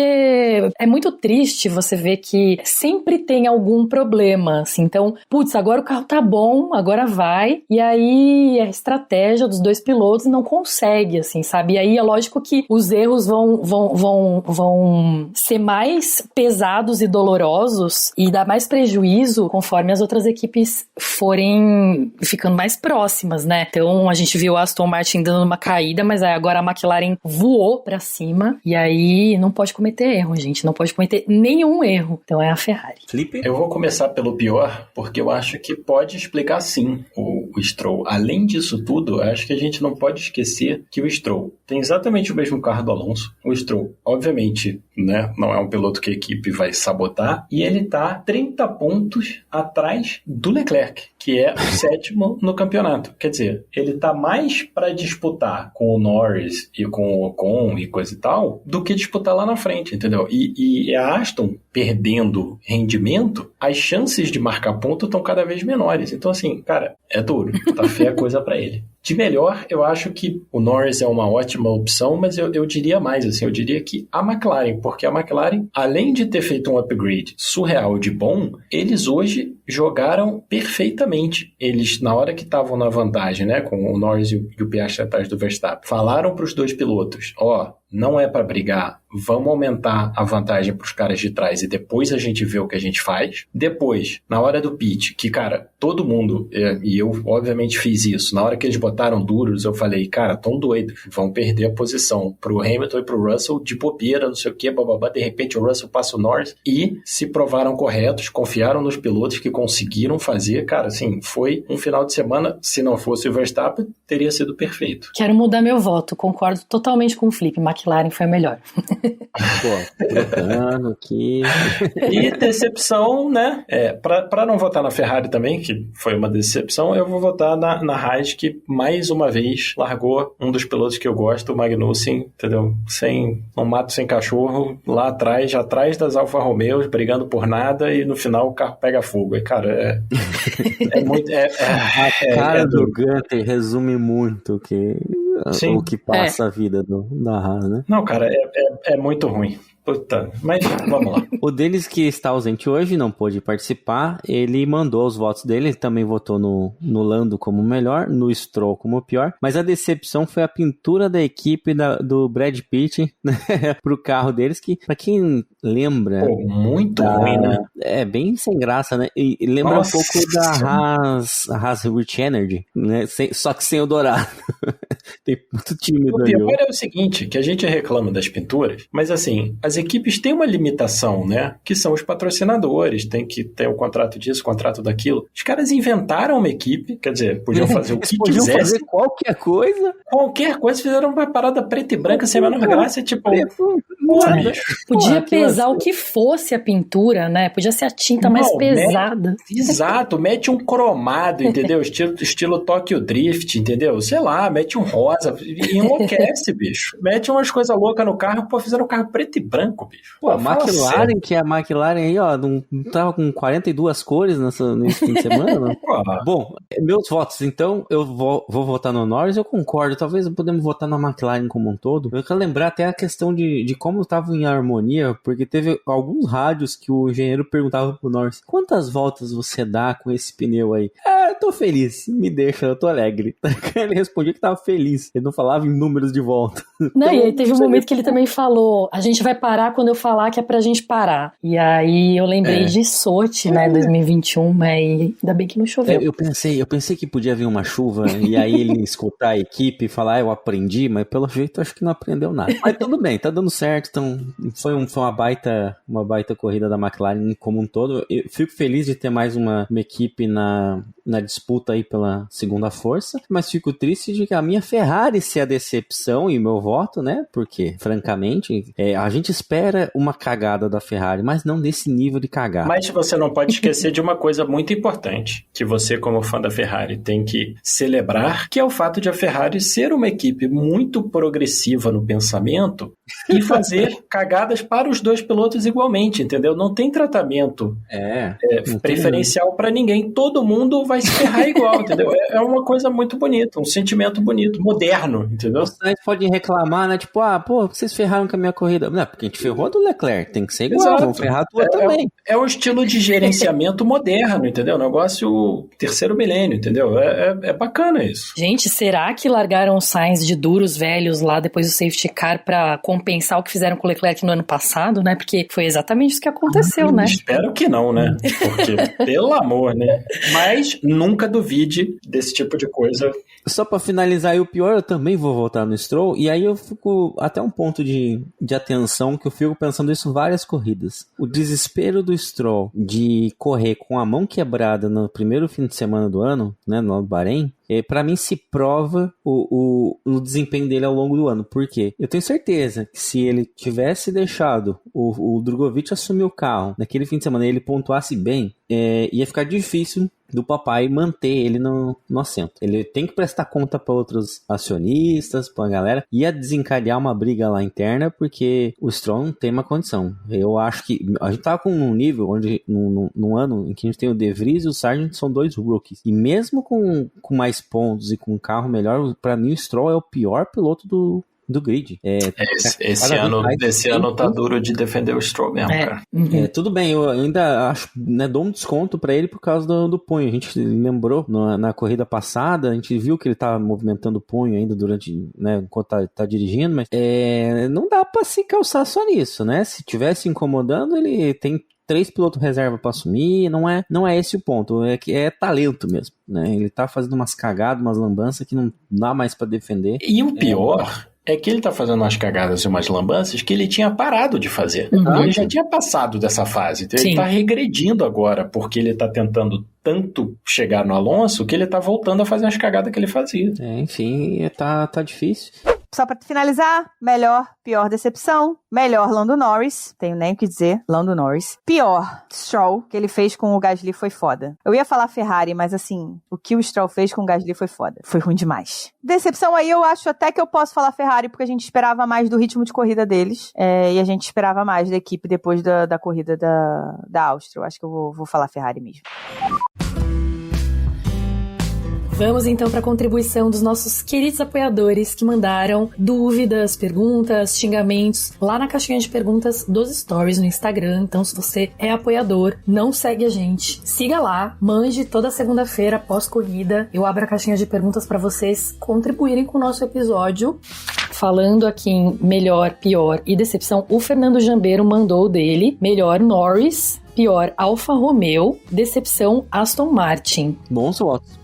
é muito triste você ver que sempre tem algum problema, assim. Então, putz, agora o carro tá bom, agora vai, e aí a estratégia dos dois pilotos não consegue, assim, sabe? E aí é lógico que os erros vão ser mais pesados e dolorosos e dar mais prejuízo conforme as outras equipes forem ficando mais próximas, né? Então a gente viu a Aston Martin dando uma caída, mas aí agora a McLaren voou pra cima e aí não pode cometer erro, gente, não pode cometer nenhum erro. Então é a Ferrari. Felipe? Eu vou começar pelo pior, porque eu acho que pode explicar sim o Stroll. Além disso tudo, eu acho que a gente não pode esquecer que o Stroll tem exatamente o mesmo carro do Alonso. O Stroll, obviamente, né, não é um piloto que a equipe vai sabotar, e ele tá 30 pontos atrás do Leclerc, que é o sétimo no campeonato. Quer dizer, ele tá mais para disputar com o Norris e com o Ocon e coisa e tal, do que disputar lá na frente, entendeu? E a Aston perdendo rendimento, as chances de marcar ponto estão cada vez menores. Então, assim, cara, é duro. Tá feia a coisa para ele. De melhor, eu acho que o Norris é uma ótima opção, mas eu diria mais, assim, eu diria que a McLaren, porque a McLaren, além de ter feito um upgrade surreal de bom, eles hoje jogaram perfeitamente. Eles, na hora que estavam na vantagem, né, com o Norris e o Piastri atrás do Verstappen, falaram para os dois pilotos, não é para brigar, vamos aumentar a vantagem para os caras de trás e depois a gente vê o que a gente faz. Depois, na hora do pit, que, cara, todo mundo, e eu obviamente fiz isso, na hora que eles botaram duros, eu falei, cara, tão doidos, vão perder a posição pro Hamilton e pro Russell de bobeira, não sei o que, bababá, de repente o Russell passa o Norris e se provaram corretos, confiaram nos pilotos que conseguiram fazer, cara, assim, foi um final de semana, se não fosse o Verstappen, teria sido perfeito. Quero mudar meu voto, concordo totalmente com o Felipe, McLaren foi a melhor. Pô, trocando aqui. E decepção, né? Pra não votar na Ferrari também, que foi uma decepção, eu vou votar na Haas, que mais uma vez largou um dos pilotos que eu gosto, o Magnussen, entendeu? Um mato sem cachorro, lá atrás das Alfa Romeos, brigando por nada, e no final o carro pega fogo. E, cara, muito... A cara do Gunter resume muito o que passa a vida da Haas, né? Não, cara, é muito ruim. Puta, mas vamos lá. O deles que está ausente hoje, não pôde participar, ele mandou os votos dele, ele também votou no Lando como melhor, no Stroll como pior, mas a decepção foi a pintura da equipe do Brad Pitt, né, pro carro deles, que pra quem lembra... Pô, muito ruim, né? É bem sem graça, né? E lembra um pouco da Haas Rich Energy, né? Só que sem o dourado. Tem muito tímido ali. O pior é o seguinte, que a gente reclama das pinturas, mas assim, as equipes têm uma limitação, né? Que são os patrocinadores, tem que ter o contrato disso, o contrato daquilo. Os caras inventaram uma equipe, quer dizer, podiam fazer o que podiam quisessem. Fazer qualquer coisa. Qualquer coisa, fizeram uma parada preta e branca, sem a menor graça, tipo... Podia pesar o que fosse a pintura, né? Podia ser a tinta mais pesada. Exato, mete um cromado, entendeu? Estilo Tokyo Drift, entendeu? Sei lá, mete um rosa, e enlouquece, bicho. Mete umas coisas loucas no carro, pô, fizeram um carro preto e branco, bicho. Pô, a McLaren, que é a McLaren aí, ó, não tava com 42 cores nesse fim de semana? Bom, meus votos, então, eu vou votar no Norris, eu concordo, talvez podemos votar na McLaren como um todo. Eu quero lembrar até a questão de como tava em harmonia, porque teve alguns rádios que o engenheiro perguntava pro Norris, quantas voltas você dá com esse pneu aí? Eu tô feliz, me deixa, eu tô alegre. Ele respondia que tava feliz, ele não falava em números de volta. Não, então, e aí teve um momento que ele também falou, a gente vai parar quando eu falar que é pra gente parar. E aí eu lembrei de Sochi, né, 2021, mas ainda bem que não choveu. Eu pensei que podia vir uma chuva e aí ele escutar a equipe e falar, eu aprendi, mas pelo jeito acho que não aprendeu nada. Mas tudo bem, tá dando certo, então foi uma baita corrida da McLaren como um todo. Eu fico feliz de ter mais uma equipe na disputa aí pela segunda força, mas fico triste de que a minha Ferrari ser a decepção e meu voto, né, porque francamente, a gente espera uma cagada da Ferrari, mas não desse nível de cagada. Mas você não pode esquecer de uma coisa muito importante, que você como fã da Ferrari tem que celebrar, que é o fato de a Ferrari ser uma equipe muito progressiva no pensamento e fazer cagadas para os dois pilotos igualmente, entendeu? Não tem tratamento preferencial para ninguém, todo mundo vai se ferrar igual, entendeu? É uma coisa muito bonita, um sentimento bonito, moderno, entendeu? Vocês podem reclamar, né? Tipo, vocês ferraram com a minha corrida. Não, porque a gente ferrou a do Leclerc, tem que ser igual, vamos ferrar a tua também. É um estilo de gerenciamento moderno, entendeu? Negócio terceiro milênio, entendeu? É bacana isso. Gente, será que largaram os Sainz de duros velhos lá depois do safety car pra compensar o que fizeram com o Leclerc no ano passado, né? Porque foi exatamente isso que aconteceu, né? Espero que não, né? Porque, pelo amor, né? Mas nunca duvide desse tipo de coisa. Só pra finalizar aí o pior, eu também vou votar no Stroll, e aí eu fico até um ponto de atenção que eu fico pensando isso em várias corridas. O desespero do Stroll de correr com a mão quebrada no primeiro fim de semana do ano, né, no Bahrein, pra mim se prova o desempenho dele ao longo do ano. Por quê? Eu tenho certeza que se ele tivesse deixado o Drogovic assumir o carro naquele fim de semana e ele pontuasse bem, ia ficar difícil do papai manter ele no assento. Ele tem que prestar conta para outros acionistas, para a galera, ia desencadear uma briga lá interna, porque o Stroll não tem uma condição. Eu acho que a gente tava com um nível onde, num ano em que a gente tem o De Vries e o Sargent, são dois rookies. E mesmo com mais pontos e com um carro melhor, para mim o Stroll é o pior piloto do grid. Esse ano tá duro de defender o Stroll mesmo, cara. Tudo bem, eu ainda acho, né, dou um desconto pra ele por causa do punho. A gente lembrou na corrida passada, a gente viu que ele tava movimentando o punho ainda durante, né, enquanto tá dirigindo, mas não dá pra se calçar só nisso, né? Se tivesse incomodando, ele tem 3 pilotos reserva para assumir, não é esse o ponto, é talento mesmo, né? Ele tá fazendo umas cagadas, umas lambanças que não dá mais para defender. E o pior é que ele tá fazendo umas cagadas e umas lambanças que ele tinha parado de fazer. Ele já tinha passado dessa fase, então ele tá regredindo agora, porque ele tá tentando tanto chegar no Alonso que ele tá voltando a fazer as cagadas que ele fazia. Enfim, tá difícil. só pra finalizar, melhor, pior decepção. Melhor, Lando Norris. Tenho nem o que dizer, Lando Norris. Pior, Stroll, que ele fez com o Gasly foi foda. Eu ia falar Ferrari, mas assim, o que o Stroll fez com o Gasly foi foda. Foi ruim demais. Decepção aí, eu acho até que eu posso falar Ferrari, porque a gente esperava mais do ritmo de corrida deles. E a gente esperava mais da equipe depois da corrida da Áustria. Eu acho que eu vou falar Ferrari mesmo. Vamos então para a contribuição dos nossos queridos apoiadores que mandaram dúvidas, perguntas, xingamentos lá na caixinha de perguntas dos stories no Instagram. Então, se você é apoiador, não segue a gente, siga lá, mande toda segunda-feira pós-corrida. Eu abro a caixinha de perguntas para vocês contribuírem com o nosso episódio. Falando aqui em melhor, pior e decepção, o Fernando Jambeiro mandou dele melhor Norris, pior Alfa Romeo, decepção Aston Martin. Bons votos.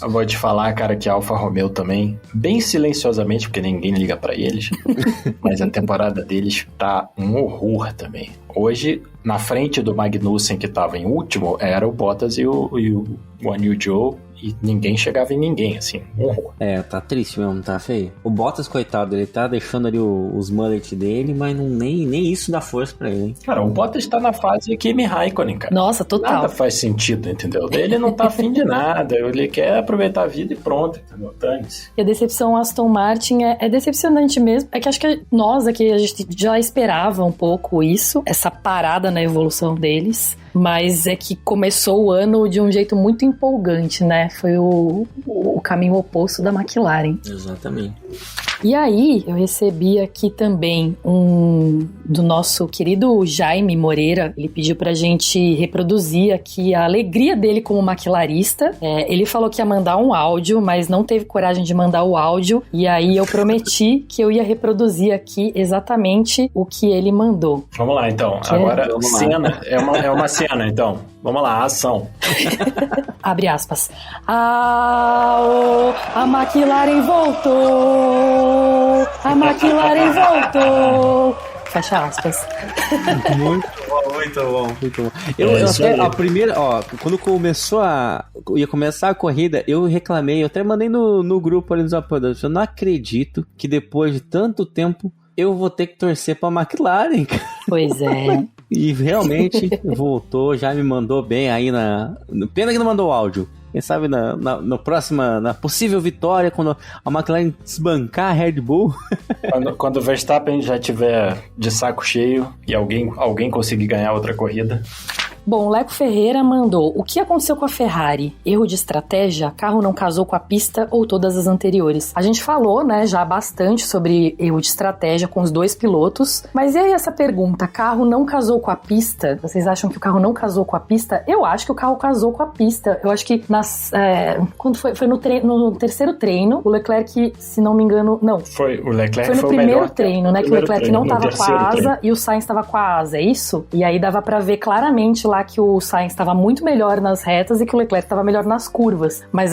Eu vou te falar, cara, que a Alfa Romeo também, bem silenciosamente, porque ninguém liga pra eles, mas a temporada deles tá um horror também. Hoje, na frente do Magnussen, que tava em último, era o Bottas e o Guan Yu Zhou, e ninguém chegava em ninguém, assim, um horror. Tá triste mesmo, tá feio. O Bottas, coitado, ele tá deixando ali os mullet dele, mas nem isso dá força pra ele, hein? Cara, o Bottas tá na fase Kimi Raikkonen, cara. Nossa, total. Nada faz sentido, entendeu? Ele não tá afim de nada, ele quer aproveitar a vida e pronto, entendeu? Dane-se. E a decepção Aston Martin é decepcionante mesmo. É que acho que nós aqui, a gente já esperava um pouco isso, essa parada na evolução deles. Mas é que começou o ano de um jeito muito empolgante, né? Foi o caminho oposto da McLaren. Exatamente. E aí, eu recebi aqui também do nosso querido Jaime Moreira. Ele pediu pra gente reproduzir aqui a alegria dele como maquilarista. Ele falou que ia mandar um áudio, mas não teve coragem de mandar o áudio. E aí, eu prometi que eu ia reproduzir aqui exatamente o que ele mandou. Vamos lá, então. Agora, cena. É uma cena, então. Vamos lá, ação. Abre aspas. A McLaren voltou! A McLaren voltou! Fecha aspas. Muito bom. Eu até, a primeira, quando ia começar a corrida, eu reclamei, eu até mandei no grupo ali dos apoiadores, eu não acredito que depois de tanto tempo eu vou ter que torcer pra McLaren, cara. Pois é. E realmente voltou, já me mandou bem aí pena que não mandou áudio. Quem sabe na possível vitória, quando a McLaren desbancar a Red Bull. Quando o Verstappen já tiver de saco cheio e alguém conseguir ganhar outra corrida. Bom, o Leco Ferreira mandou: o que aconteceu com a Ferrari? Erro de estratégia? Carro não casou com a pista ou todas as anteriores? A gente falou, né, já bastante sobre erro de estratégia com os dois pilotos, mas e aí essa pergunta, carro não casou com a pista? Vocês acham que o carro não casou com a pista? Eu acho que o carro casou com a pista. Eu acho que quando foi no terceiro treino, o Leclerc, se não me engano, não. Foi o Leclerc foi no primeiro treino, né, que o Leclerc não tava com a asa treino. E o Sainz tava com a asa, é isso? E aí dava pra ver claramente lá que o Sainz estava muito melhor nas retas e que o Leclerc estava melhor nas curvas. Mas,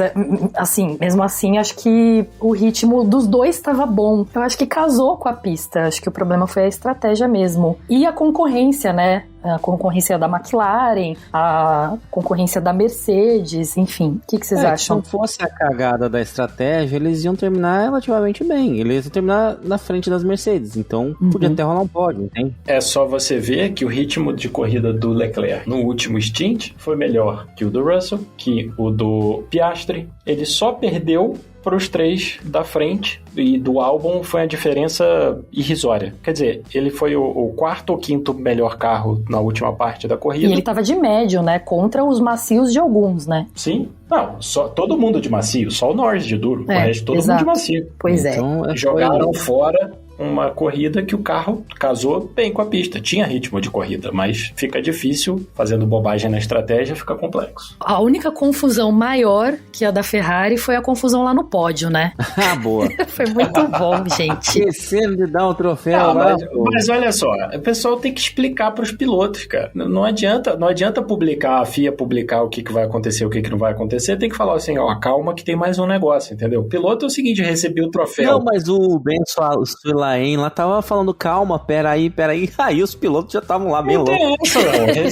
assim, mesmo assim, acho que o ritmo dos dois estava bom. Eu acho que casou com a pista. Acho que o problema foi a estratégia mesmo. E a concorrência, né? A concorrência da McLaren, a concorrência da Mercedes, enfim. O que vocês acham? Se não fosse a cagada da estratégia, eles iam terminar relativamente bem. Eles iam terminar na frente das Mercedes. Então, podia até rolar um pódio, entende? É só você ver que o ritmo de corrida do Leclerc no último stint foi melhor que o do Russell, que o do Piastri. Ele só perdeu para os três da frente e do Albon foi a diferença irrisória. Quer dizer, ele foi o quarto ou quinto melhor carro na última parte da corrida. E ele tava de médio, né? Contra os macios de alguns, né? Sim. Não, só todo mundo de macio, só o Norris de duro. O resto todo mundo de macio. Pois então, jogaram fora uma corrida que o carro casou bem com a pista. Tinha ritmo de corrida, mas fica difícil, fazendo bobagem na estratégia, fica complexo. A única confusão maior que a da Ferrari foi a confusão lá no pódio, né? Ah, boa. Foi muito bom, gente. Esquecendo de dar um troféu lá. Mas olha só, o pessoal tem que explicar para os pilotos, cara. Não adianta publicar, a FIA publicar o que vai acontecer, o que não vai acontecer. Tem que falar assim, calma que tem mais um negócio, entendeu? O piloto é o seguinte, recebi o troféu. Não, mas o Ben Sulayem Bahrein lá tava falando, calma, peraí. Aí os pilotos já estavam lá bem loucos.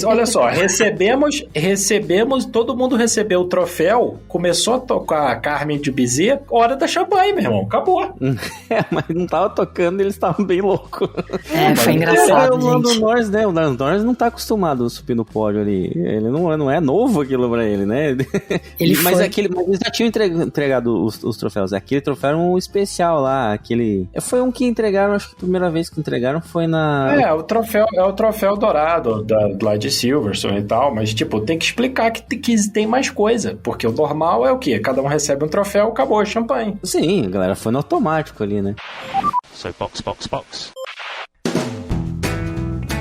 Olha só, recebemos, todo mundo recebeu o troféu, começou a tocar a Carmen de Bizet, hora da champanhe, meu irmão, acabou. Mas não tava tocando, eles estavam bem loucos. Foi engraçado, o Lando gente. Norris, né? O Lando Norris não tá acostumado a subir no pódio ali. Ele não é novo aquilo pra ele, né? Mas eles já tinham entregado os troféus. Aquele troféu era um especial lá, foi um que entregaram, acho que a primeira vez que entregaram foi na... O troféu dourado lá de Silverstone e tal, mas tipo, tem que explicar que tem mais coisa, porque o normal é o quê? Cada um recebe um troféu, acabou a champanhe. Sim, a galera foi no automático ali, né? So box.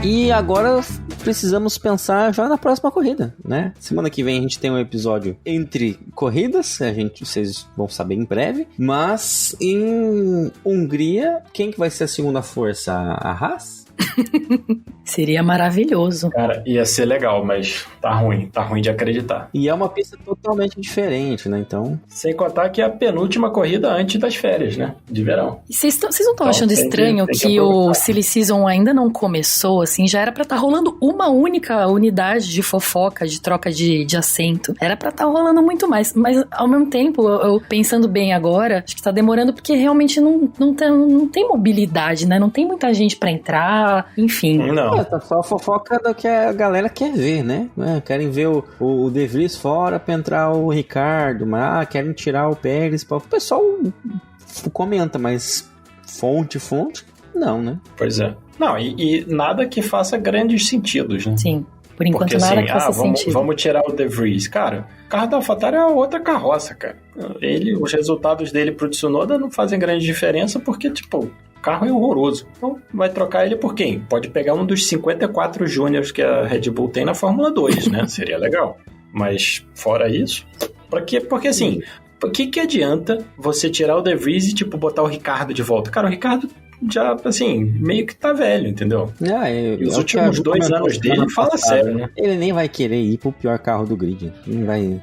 E agora precisamos pensar já na próxima corrida, né? Semana que vem a gente tem um episódio entre corridas, vocês vão saber em breve, mas em Hungria, quem que vai ser a segunda força? A Haas? Seria maravilhoso. Cara, ia ser legal, mas tá ruim de acreditar. E é uma pista totalmente diferente, né? Então... Sem contar que é a penúltima corrida antes das férias, né? De verão. E vocês não estão achando estranho que o Silly Season ainda não começou, assim? Já era pra estar rolando uma única unidade de fofoca, de troca de assento. Era pra estar rolando muito mais. Mas, ao mesmo tempo, eu pensando bem agora, acho que tá demorando porque realmente não tem mobilidade, né? Não tem muita gente pra entrar, enfim. Não. Tá só a fofoca do que a galera quer ver, né? Querem ver o De Vries fora pra entrar o Ricardo, mas querem tirar o Pérez. O pessoal comenta, mas fonte, não, né? Pois é. Não, e nada que faça grandes sentidos, né? Sim. Por enquanto, porque, nada assim, que faça sentido. Vamos tirar o De Vries. Cara, o carro da AlphaTauri é outra carroça, cara. Os resultados dele pro Tsunoda não fazem grande diferença porque, tipo, o carro é horroroso. Então, vai trocar ele por quem? Pode pegar um dos 54 júniors que a Red Bull tem na Fórmula 2, né? Seria legal. Mas, fora isso, pra quê? Porque, assim, o que adianta você tirar o De Vries e, tipo, botar o Ricardo de volta? Cara, o Ricardo já, assim, meio que tá velho, entendeu? E os últimos 2 anos dele, fala sério, né? Ele nem vai querer ir pro pior carro do grid. Não vai.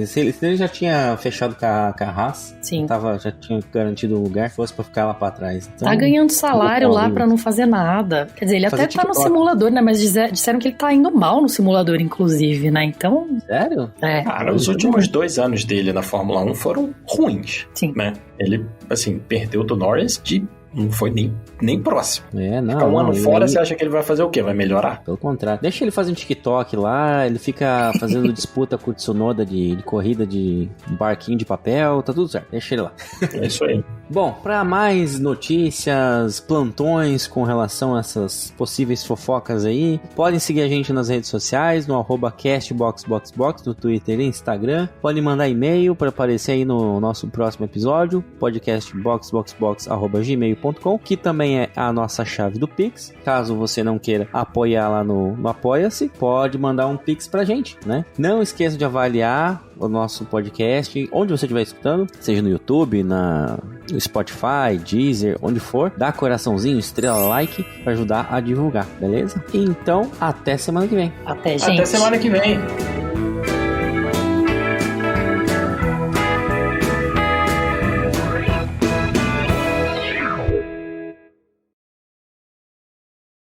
Se ele já tinha fechado com a Haas, Sim. Já tinha garantido o lugar, fosse pra ficar lá pra trás. Então, tá ganhando salário lá pra não fazer nada. Quer dizer, ele até tá no simulador, né? Mas disseram que ele tá indo mal no simulador, inclusive, né? Então... Sério? Cara, os últimos 2 anos dele na Fórmula 1 foram ruins. Sim. Né? Ele, assim, perdeu do Norris não foi nem próximo. Ficar um ano fora, você acha que ele vai fazer o quê? Vai melhorar? Pelo contrário. Deixa ele fazer um TikTok lá, ele fica fazendo disputa com o Tsunoda de corrida de barquinho de papel, tá tudo certo. Deixa ele lá. É isso aí. Bom, para mais notícias, plantões com relação a essas possíveis fofocas aí, podem seguir a gente nas redes sociais, no @castboxboxbox, no Twitter e Instagram. Podem mandar e-mail para aparecer aí no nosso próximo episódio, podcastboxboxbox@gmail.com, que também é a nossa chave do Pix. Caso você não queira apoiar lá no Apoia-se, pode mandar um Pix pra gente, né? Não esqueça de avaliar o nosso podcast, onde você estiver escutando, seja no YouTube, no Spotify, Deezer, onde for, dá coraçãozinho, estrela, like, para ajudar a divulgar, beleza? Então, até semana que vem. Até, gente. Até semana que vem.